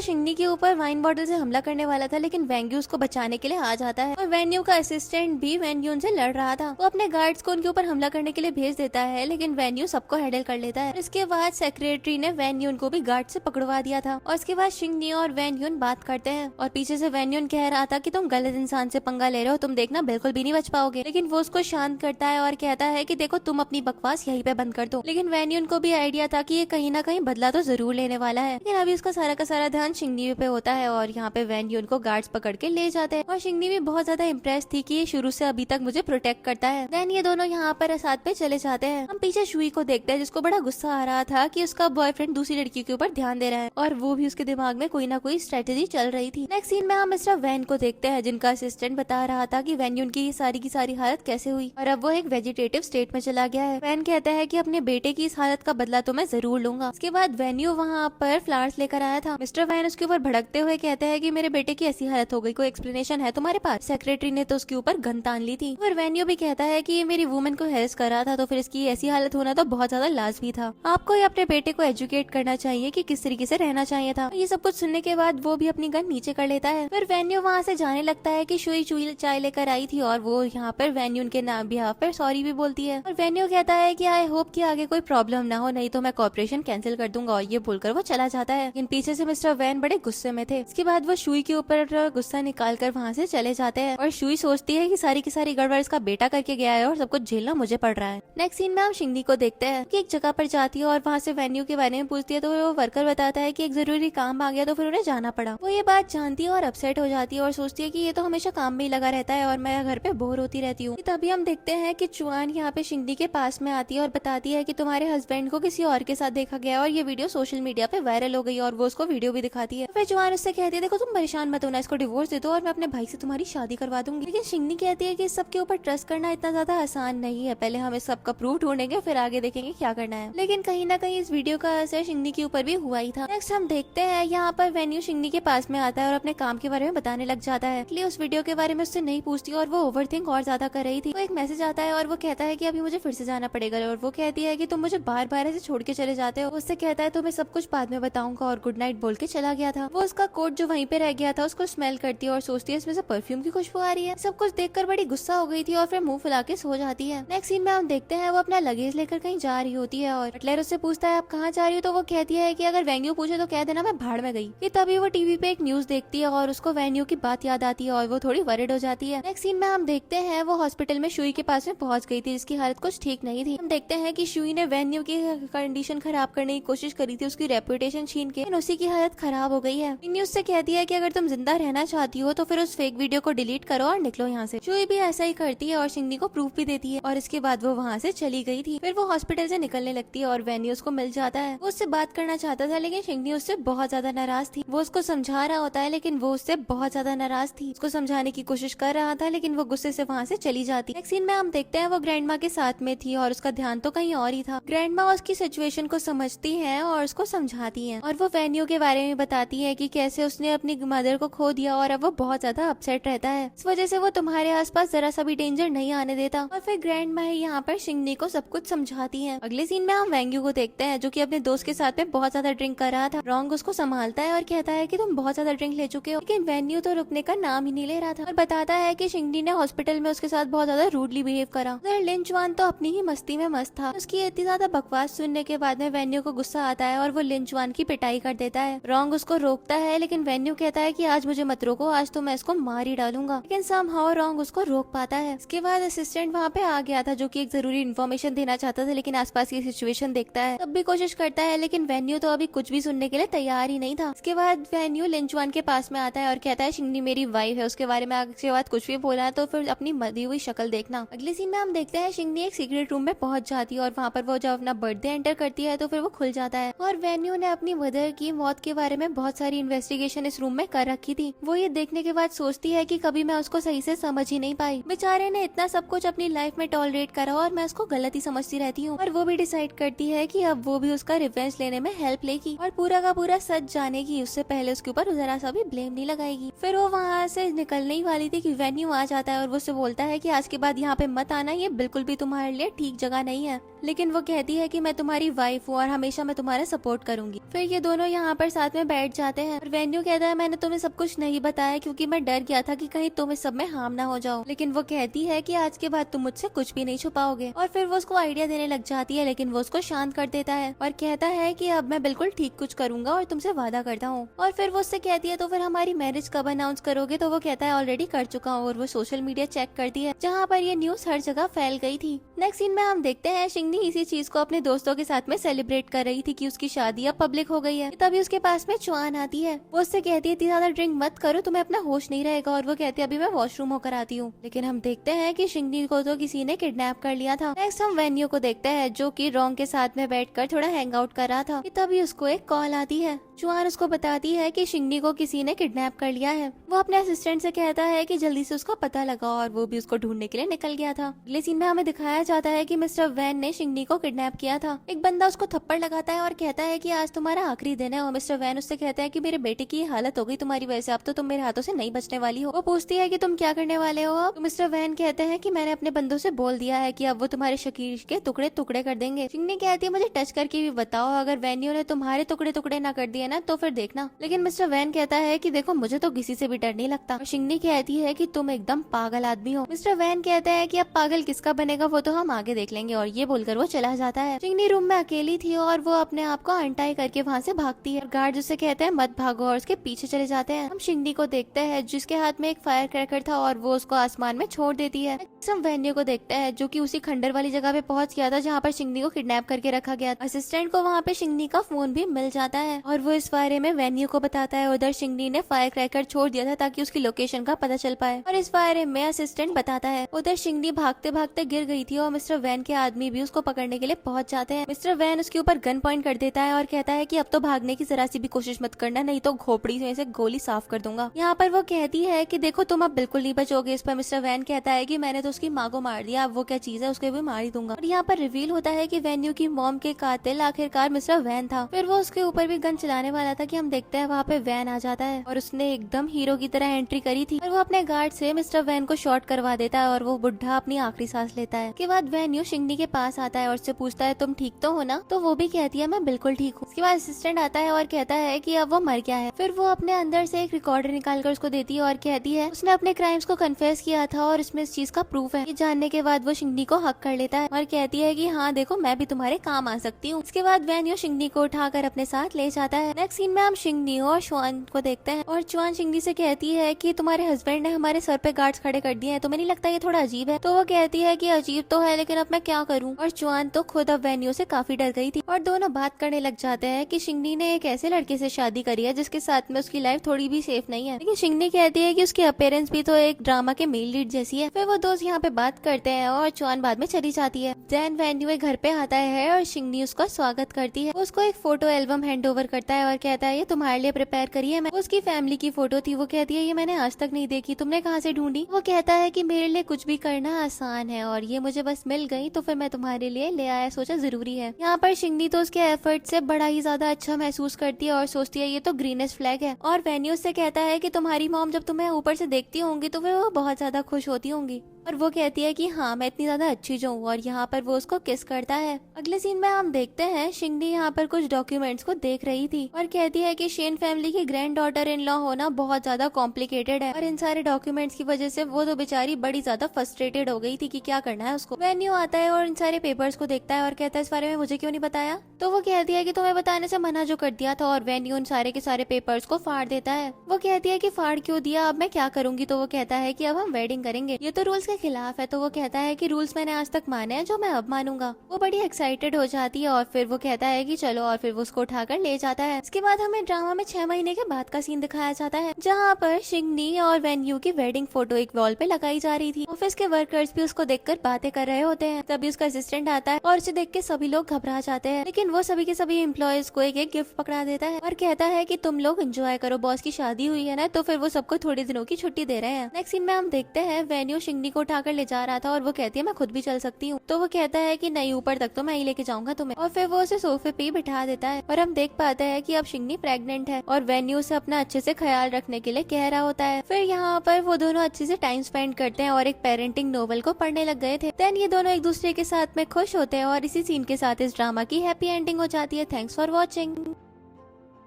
शिंगनी के ऊपर वाइन बॉटल से हमला करने वाला था, लेकिन वेंग्यू उसको बचाने के लिए आ जाता है और वेन्यू का असिस्टेंट भी वेन्यून से लड़ रहा था। वो अपने गार्ड्स को उनके ऊपर हमला करने के लिए भेज देता है, लेकिन वेन्यू सबको हैंडल कर लेता है। इसके बाद सेक्रेटरी ने वेन्यून को भी गार्ड से पकड़वा दिया था, और इसके बाद शिंगनी और वेन्यून बात करते हैं और पीछे से वेन्यून कह रहा था कि तुम गलत इंसान से पंगा ले रहे हो, तुम देखना बिल्कुल भी नहीं बच पाओगे। लेकिन वो उसको शांत करता है और कहता है कि देखो तुम अपनी बकवास यहीं पे बंद कर दो। लेकिन वेन्यून को भी आइडिया था कि ये कहीं ना कहीं बदला तो जरूर लेने वाला है, लेकिन अभी उसका सारा का सारा ध्यान शिंगनी पे होता है और यहाँ पे वेन्यून को गार्ड्स पकड़ के ले जाते हैं। और शिंगनी भी बहुत ज्यादा इम्प्रेस थी कि ये शुरू से अभी तक मुझे प्रोटेक्ट करता है। देन ये दोनों यहाँ पर साथ में चले जाते हैं। हम पीछे शुई को देखते हैं जिसको बड़ा गुस्सा आ रहा था कि उसका बॉयफ्रेंड दूसरी लड़की के ऊपर ध्यान दे रहा है, और वो भी उसके दिमाग में कोई ना कोई स्ट्रेटेजी चल रही थी। नेक्स्ट सीन में हम मिस्टर वैन को देखते हैं जिनका असिस्टेंट बता रहा था कि वेन्यून की सारी की सारी हालत कैसे हुई, और अब वो एक वेजिटेटिव स्टेट में चला गया है। वैन कहता है कि अपने बेटे की इस हालत का बदला तो मैं जरूर लूंगा। उसके बाद वेन्यू वहाँ पर फ्लावर्स लेकर आया था। मिस्टर वैन उसके ऊपर भड़कते हुए कहता है कि मेरे बेटे की ऐसी हालत हो गई, कोई एक्सप्लेनेशन है तुम्हारे पास? सेक्रेटरी ने तो उसके ऊपर गन तान ली थी। और वेन्यू भी कहता है कि ये मेरी वुमेन को हेल्प कर रहा था, तो फिर इसकी ऐसी हालत होना तो बहुत ज्यादा लाजमी था। आपको ये अपने बेटे को एजुकेट करना चाहिए कि किस तरीके से रहना चाहिए था। ये सब कुछ सुनने के बाद वो भी अपनी गन नीचे कर लेता है। फिर वेन्यू वहाँ से जाने लगता है कि शुई चुई चाय लेकर आई थी, और वो यहाँ पर वेन्यू के नाम बिहाफ पर सॉरी भी बोलती है। और वेन्यू कहता है कि आई होप कि आगे कोई प्रॉब्लम ना हो, नहीं तो मैं कॉर्पोरेशन कैंसिल कर दूंगा, और ये बोलकर वो चला जाता है। लेकिन पीछे से मिस्टर वैन बड़े गुस्से में थे। इसके बाद वो शुई के ऊपर गुस्सा निकाल कर वहाँ से चले जाते हैं, और शुई सोचती है कि सारी की सारी गड़बड़ इसका बेटा करके गया है और सब कुछ झेलना मुझे पड़ रहा है। नेक्स्ट सीन में हम शिंगनी को देखते हैं कि एक जगह पर जाती है और वहाँ से वेन्यू के बारे में पूछती है, तो वो वर्कर बताता है कि एक जरूरी काम आ गया तो फिर उन्हें जाना पड़ा। वो ये बात जानती है और अपसेट हो जाती है और सोचती है कि ये तो हमेशा काम में ही लगा रहता है और मैं घर पे बोर होती रहती हूँ। तभी हम देखते हैं कि चुआन यहाँ पे शिंगनी के पास में आती है और बताती है कि तुम्हारे हस्बैंड को किसी और के साथ देखा गया और ये वीडियो सोशल मीडिया पे वायरल हो गई, और वो उसको वीडियो भी दिखाती है। फिर चुआन उससे कहती है देखो तुम परेशान मत होना, इसको डिवोर्स दे दो और मैं अपने भाई से तुम्हारी शादी करवा दूंगी। लेकिन शिंगनी कहती है कि इस सब के ऊपर ट्रस्ट करना इतना ज्यादा आसान नहीं है, पहले हम इस सब का प्रूफ ढूंढेंगे फिर आगे देखेंगे क्या करना है। लेकिन कहीं ना कहीं इस वीडियो का असर शिंगनी के ऊपर भी हुआ ही था। नेक्स्ट हम देखते हैं यहाँ पर वेन्यू शिंगनी के पास में आता है और अपने काम के बारे में बताने लग जाता है, इसलिए उस वीडियो के बारे में उससे नहीं पूछती और वो ओवरथिंक और ज्यादा कर रही थी। तो एक मैसेज आता है और वो कहता है कि अभी मुझे फिर से जाना पड़ेगा, और वो कहती है कि तुम मुझे बार बार ऐसे छोड़ के चले जाते हो। उससे कहता है तुम्हें सब कुछ बाद में बताऊंगा, और गुड नाइट बोल के चला गया था। वो उसका कोट जो वहीं पे रह गया था उसको स्मेल करती है और सोचती है इसमें से परफ्यूम की खुशबू आ रही है। सब कुछ देखकर बड़ी गुस्सा हो गई थी और फिर मुंह फुला के सो जाती है। नेक्स्ट सीन में हम देखते हैं वो अपना लगेज लेकर कहीं जा रही होती है और बटलर उससे पूछता है आप कहाँ जा रही हो, तो वो कहती है कि अगर वेन्यू पूछे तो कह देना मैं भाड़ में गई। कि तभी वो टीवी पे एक न्यूज देखती है और उसको वेन्यू की बात याद आती है और वो थोड़ी वरिड हो जाती है। नेक्स्ट सीन में हम देखते हैं वो हॉस्पिटल में शुई के पास में पहुंच गई थी जिसकी हालत कुछ ठीक नहीं थी। हम देखते हैं कि शुई ने वेन्यू की कंडीशन खराब करने की कोशिश करी थी, उसकी रेपुटेशन छीन के, उसी की हालत खराब हो गई है। न्यूज से कहती है कि अगर तुम जिंदा रहना चाहती हो तो फिर उस फेक वीडियो को डिलीट करो और निकलो यहाँ से। शुई भी ऐसा ही करती है और शिंगनी को प्रूफ भी देती है, और इसके बाद वो वहाँ से चली गई थी। फिर वो हॉस्पिटल से निकलने लगती है और वेन्यू उसको मिल जाता है। वो उससे बात करना चाहता था लेकिन शिंगनी उससे बहुत ज्यादा नाराज थी। वो उसको समझा रहा होता है लेकिन वो उससे बहुत ज्यादा नाराज थी। उसको समझाने की कोशिश कर रहा था लेकिन वो गुस्से से वहाँ से चली जाती। नेक्स्ट सीन में हम देखते हैं वो ग्रैंड माँ के साथ में थी और उसका ध्यान तो कहीं और ही था। ग्रैंड माँ उसकी सिचुएशन को समझती है और उसको समझाती है, और वो वेन्यू के बारे में बताती है कि कैसे उसने अपनी मदर को खो दिया और अब वो बहुत ज्यादा अपसेट रहता है, इस वजह से वो तुम्हारे आसपास जरा सा भी डेंजर नहीं आने देता। और फिर ग्रैंड माँ यहाँ पर शिंगनी को सब कुछ समझाती है। अगले सीन में हम वेंग्यू को देखते हैं जो कि अपने दोस्त के साथ में बहुत ज्यादा ड्रिंक कर रहा था। रॉन्ग उसको संभालता है और कहता है कि तुम बहुत ज्यादा ड्रिंक ले चुके हो, लेकिन वेन्यू तो रुकने का नाम ही नहीं ले रहा था और बताता है कि शिंगनी ने हॉस्पिटल में उसके साथ बहुत ज्यादा रूडली बिहेव करा। लिंचवान तो अपनी ही मस्ती में मस्त था। उसकी इतनी ज्यादा बकवास सुनने के बाद में वेन्यू को गुस्सा आता है और वो लिंचवान की पिटाई कर देता है। रॉन्ग उसको रोकता है लेकिन वेन्यू कहता है कि आज मुझे मत रोको, आज तो मैं इसको मार ही डालूंगा, लेकिन समहाउ रॉन्ग उसको रोक पाता है। इसके बाद असिस्टेंट वहाँ पे आ गया था जो कि एक जरूरी इन्फॉर्मेशन देना चाहता था, लेकिन आसपास की सिचुएशन देखता है, तब भी कोशिश करता है, लेकिन वेन्यू तो अभी कुछ भी सुनने के लिए तैयार ही नहीं था। इसके बाद वेन्यू लिंचुआन के पास में आता है और कहता है शिंगनी मेरी वाइफ है, उसके बारे में आगे बाद कुछ भी बोला है तो फिर अपनी मरी हुई शक्ल देखना। अगले सीन में हम देखते हैं शिंगनी एक सीक्रेट रूम में पहुंच जाती है और वहाँ पर वो जब अपना बर्थडे एंटर करती है तो फिर वो खुल जाता है और वेन्यू ने अपनी मदर की मौत के बारे में बहुत सारी इन्वेस्टिगेशन इस रूम में कर रखी थी। वो ये देखने के बाद सोचती है कि कभी मैं उसको सही से समझ ही नहीं पाई, बेचारे ने इतना सब कुछ अपनी लाइफ में टॉलरेट करा और मैं उसको गलत ही समझती रहती हूँ। और वो भी डिसाइड करती है कि अब वो भी उसका रिवेंज लेने में हेल्प लेगी और पूरा का पूरा सच जानेगी, उससे पहले उसके ऊपर जरा सा भी ब्लेम नहीं लगाएगी। फिर वो वहाँ से निकलने ही वाली थी कि वेन्यू आ जाता है और वो उससे बोलता है कि आज के बाद यहाँ पे मत आना, ये बिल्कुल भी तुम्हारे लिए ठीक जगह नहीं है। लेकिन वो कहती है कि मैं तुम्हारी वाइफ हूँ और हमेशा मैं तुम्हारा सपोर्ट करूंगी। फिर ये दोनों यहाँ पर साथ में बैठ जाते हैं और वेन्यू कहता है मैंने तुम्हें सब कुछ नहीं बताया क्योंकि मैं डर गया था कि कहीं तुम इस सब में हार्म ना हो जाओ। लेकिन वो कहती है कि आज के बाद तुम मुझसे कुछ भी नहीं छुपाओगे। और फिर वो उसको आइडिया देने लग जाती है, लेकिन वो उसको शांत कर देता है और कहता है कि अब मैं बिल्कुल ठीक कुछ करूंगा और तुमसे वादा करता हूँ। और फिर वो उससे कहती है तो फिर हमारी मैरिज कब अनाउंस करोगे? तो वो कहता है ऑलरेडी कर चुका हूँ। और वो सोशल मीडिया चेक करती है जहाँ पर ये न्यूज हर जगह फैल गई थी। नेक्स्ट सीन में हम देखते हैं शिंगनी इसी चीज को अपने दोस्तों के साथ में सेलिब्रेट कर रही थी कि उसकी शादी अब पब्लिक हो गई है। तभी उसके पास में चुआन आती है, वो उससे कहती है इतनी ज्यादा ड्रिंक मत करो, तुम्हें अपना होश नहीं रहेगा। और वो कहती है अभी मैं वॉशरूम होकर आती हूँ। लेकिन हम देखते हैं कि शिंगनी को तो किसी ने किडनैप कर लिया था। नेक्स्ट हम वेन्यू को देखते हैं जो कि रोंग के साथ में बैठकर थोड़ा हैंग आउट कर रहा था। तभी उसको एक कॉल आती है। चुआन उसको बताती है कि शिंगनी को किसी ने किडनैप कर लिया है। वो अपने असिस्टेंट से कहता है कि जल्दी से उसको पता लगा और वो भी उसको ढूंढने के लिए निकल गया था। अगले सीन में हमें दिखाया जाता है कि मिस्टर वैन ने शिंगनी को किडनैप किया था। एक बंदा उसको थप्पड़ लगाता है और कहता है कि आज तुम्हारा आखिरी दिन है। और मिस्टर वैन उससे कहता है कि मेरे बेटे की हालत हो गई तुम्हारी वजह से, अब तो तुम मेरे हाथों से नहीं बचने वाली हो। वो पूछती है कि तुम क्या करने वाले हो अब? तो मिस्टर वैन कहते हैं कि मैंने अपने बंदों से बोल दिया है कि अब वो तुम्हारे शकीर के टुकड़े टुकड़े कर देंगे। शिंगनी कहती है मुझे टच करके भी बताओ, अगर वेन्यू ने तुम्हारे टुकड़े टुकड़े ना कर दिए ना तो फिर देखना। लेकिन मिस्टर वैन कहता है कि देखो मुझे तो किसी से भी डर नहीं लगता। और शिंगनी कहती है कि तुम एकदम पागल आदमी हो। मिस्टर वैन कहता है कि अब पागल किसका बनेगा वो तो हम आगे देख लेंगे। और ये बोलकर वो चला जाता है। शिंगनी रूम में अकेली थी और वो अपने आप को अनटाई करके वहाँ से भागती है। गार्ड उससे कहते हैं मत भागो और उसके पीछे चले जाते हैं। हम शिंगनी को देखते हैं जिसके हाथ में एक फायर क्रैकर था और वो उसको आसमान में छोड़ देती है। हम वेन्यू को देखते हैं जो कि उसी खंडर वाली जगह पे पहुंच गया था जहाँ पर शिंगनी को किडनैप करके रखा गया। असिस्टेंट को वहाँ पे शिंगनी का फोन भी मिल जाता है और वो इस बारे में वेन्यू को बताता है। उधर शिंगनी ने फायर क्रैकर छोड़ दिया था ताकि उसकी लोकेशन का पता चल पाए और इस बारे में असिस्टेंट बताता है। उधर शिंगनी भागते भागते गिर गई थी और मिस्टर वैन के आदमी भी उसको पकड़ने के लिए पहुंच जाते हैं। मिस्टर वैन उसके ऊपर गन पॉइंट कर देता है और कहता है कि अब तो भागने की जरा सी भी कोशिश मत करना, नहीं तो खोपड़ी में से गोली साफ कर दूंगा। यहाँ पर वो कहती है कि देखो तुम अब बिल्कुल नहीं बचोगे। इस पर मिस्टर वैन कहता है कि मैंने तो उसकी माँ को मार दिया, अब वो क्या चीज है उसके भी मार ही दूंगा। और यहाँ पर रिवील होता है कि वेन्यू की मॉम के कातिल आखिरकार मिस्टर वैन था। फिर वो उसके ऊपर भी गन चलाने वाला था कि हम देखते हैं वहाँ पे वैन आ जाता है और उसने एकदम हीरो की तरह एंट्री करी थी और वो अपने गार्ड से मिस्टर वैन को शॉट करवा देता है और वो बुढ़ा अपनी आखिरी सांस लेता है। उसके बाद वेन्यू शिंगनी के पास आता है और उससे पूछता है तुम ठीक तो हो ना? तो वो भी कहती है मैं बिल्कुल ठीक हूँ। उसके बाद असिस्टेंट आता है और कहता है कि अब वो मर गया है। फिर वो अपने अंदर से एक रिकॉर्डर निकाल कर उसको देती है और कहती है उसने अपने क्राइम्स को कन्फेस किया था और इसमें इस चीज का प्रूफ है। ये जानने के बाद वो शिंगनी को हक कर लेता है और कहती है कि हाँ देखो मैं भी तुम्हारे काम आ सकती हूँ। उसके बाद वेन्यू शिंगनी को उठाकर अपने साथ ले जाता है। नेक्स्ट सीन में हम शिंगनी और चुआन को देखते हैं और चुआन शिंगनी से कहती है कि तुम्हारे हस्बैंड ने हमारे सर पे गार्ड्स खड़े कर दिए हैं, तुम्हें नहीं लगता ये थोड़ा अजीब है? तो वो कहती है कि अजीब तो है लेकिन अब मैं क्या करूँ। और चुआन तो खुद अब वेन्यू से काफी डर गई थी और दोनों बात करने लग जाते हैं कि शिंगनी ने एक ऐसे लड़के से शादी करी है जिसके साथ में उसकी लाइफ थोड़ी भी सेफ नहीं है। लेकिन शिंगनी कहती है कि उसकी अपीयरेंस भी तो एक ड्रामा के मेल लीड जैसी है। फिर वो दोस्त यहाँ पे बात करते हैं और चुआन बाद में चली जाती है। देन वेन्यू घर पे आता है और शिंगनी उसका स्वागत करती है। उसको एक फोटो एल्बम हैंड ओवर करता है और कहता है ये तुम्हारे लिए प्रिपेयर करी है। उसकी फैमिली की फोटो थी। वो कहती है ये मैंने आज तक नहीं देखी, तुमने कहाँ से ढूंढी? वो कहता है कि मेरे लिए कुछ भी करना आसान है और ये मुझे बस मिल गई तो फिर मैं तुम्हारे लिए ले आया, सोचा जरूरी है। यहाँ पर शिंगनी तो उसके एफर्ट से बड़ा ही ज्यादा अच्छा महसूस करती है और सोचती है ये तो ग्रीनेस्ट फ्लैग है। और वेन्यू से कहता है कि तुम्हारी मॉम जब तुम्हें ऊपर से देखती होंगी तो फिर वो बहुत ज्यादा खुश होती होंगी। और वो कहती है कि हाँ मैं इतनी ज्यादा अच्छी जो हूँ और यहाँ पर वो उसको किस करता है। अगले सीन में हम देखते हैं शिंगनी यहाँ पर कुछ डॉक्यूमेंट्स को देख रही थी और कहती है कि शेन फैमिली की ग्रैंड डॉटर इन लॉ होना बहुत ज्यादा कॉम्प्लिकेटेड है और इन सारे डॉक्यूमेंट्स की वजह से वो तो बेचारी बड़ी ज्यादा फ्रस्ट्रेटेड हो गई थी कि क्या करना है उसको। वेन्यू आता है और इन सारे पेपर्स को देखता है और कहता है इस बारे में मुझे क्यों नहीं बताया? तो वो कहती है कि तुम्हें बताने से मना जो कर दिया था और वेन्यू उन सारे के सारे पेपर्स को फाड़ देता है। वो कहती है कि फाड़ क्यों दिया, अब मैं क्या करूंगी? तो वो कहता है कि अब हम वेडिंग करेंगे। ये तो रूल्स के खिलाफ है, तो वो कहता है कि रूल्स मैंने आज तक माने हैं जो मैं अब मानूंगा। वो बड़ी एक्साइटेड हो जाती है और फिर वो कहता है कि चलो, और फिर वो उसको उठाकर ले जाता है। इसके बाद हमें ड्रामा में 6 महीने के बाद का सीन दिखाया जाता है, जहाँ पर शिंगनी और वेन्यू की वेडिंग फोटो एक वॉल पे लगाई जा रही थी। ऑफिस के वर्कर्स भी उसको देखकर बातें कर रहे होते हैं। तभी उसका असिस्टेंट आता है और उसे देख के सभी लोग घबरा जाते हैं, लेकिन वो सभी के सभी एम्प्लॉयज को एक एक गिफ्ट पकड़ा देता है और कहता है कि तुम लोग एंजॉय करो, बॉस की शादी हुई है ना, तो फिर वो सबको थोड़े दिनों की छुट्टी दे रहे हैं। नेक्स्ट सीन में हम देखते हैं वेन्यू शिंगनी को उठाकर ले जा रहा था और वो कहती है मैं खुद भी चल सकती हूँ। तो वो कहता है कि नहीं, ऊपर तक तो मैं ही लेके जाऊंगा तुम्हें, और फिर वो उसे सोफे पे ही बिठा देता है। और हम देख पाते हैं कि अब शिंगनी प्रेग्नेंट है और वेन्यू उसे अपना अच्छे से ख्याल रखने के लिए कह रहा होता है। फिर यहाँ पर वो दोनों अच्छे से टाइम स्पेंड करते हैं और एक पेरेंटिंग नोवेल को पढ़ने लग गए थे। देन ये दोनों एक दूसरे के साथ में खुश होते हैं और इसी सीन के साथ इस ड्रामा की हैप्पी एंडिंग हो जाती है। Thanks for watching.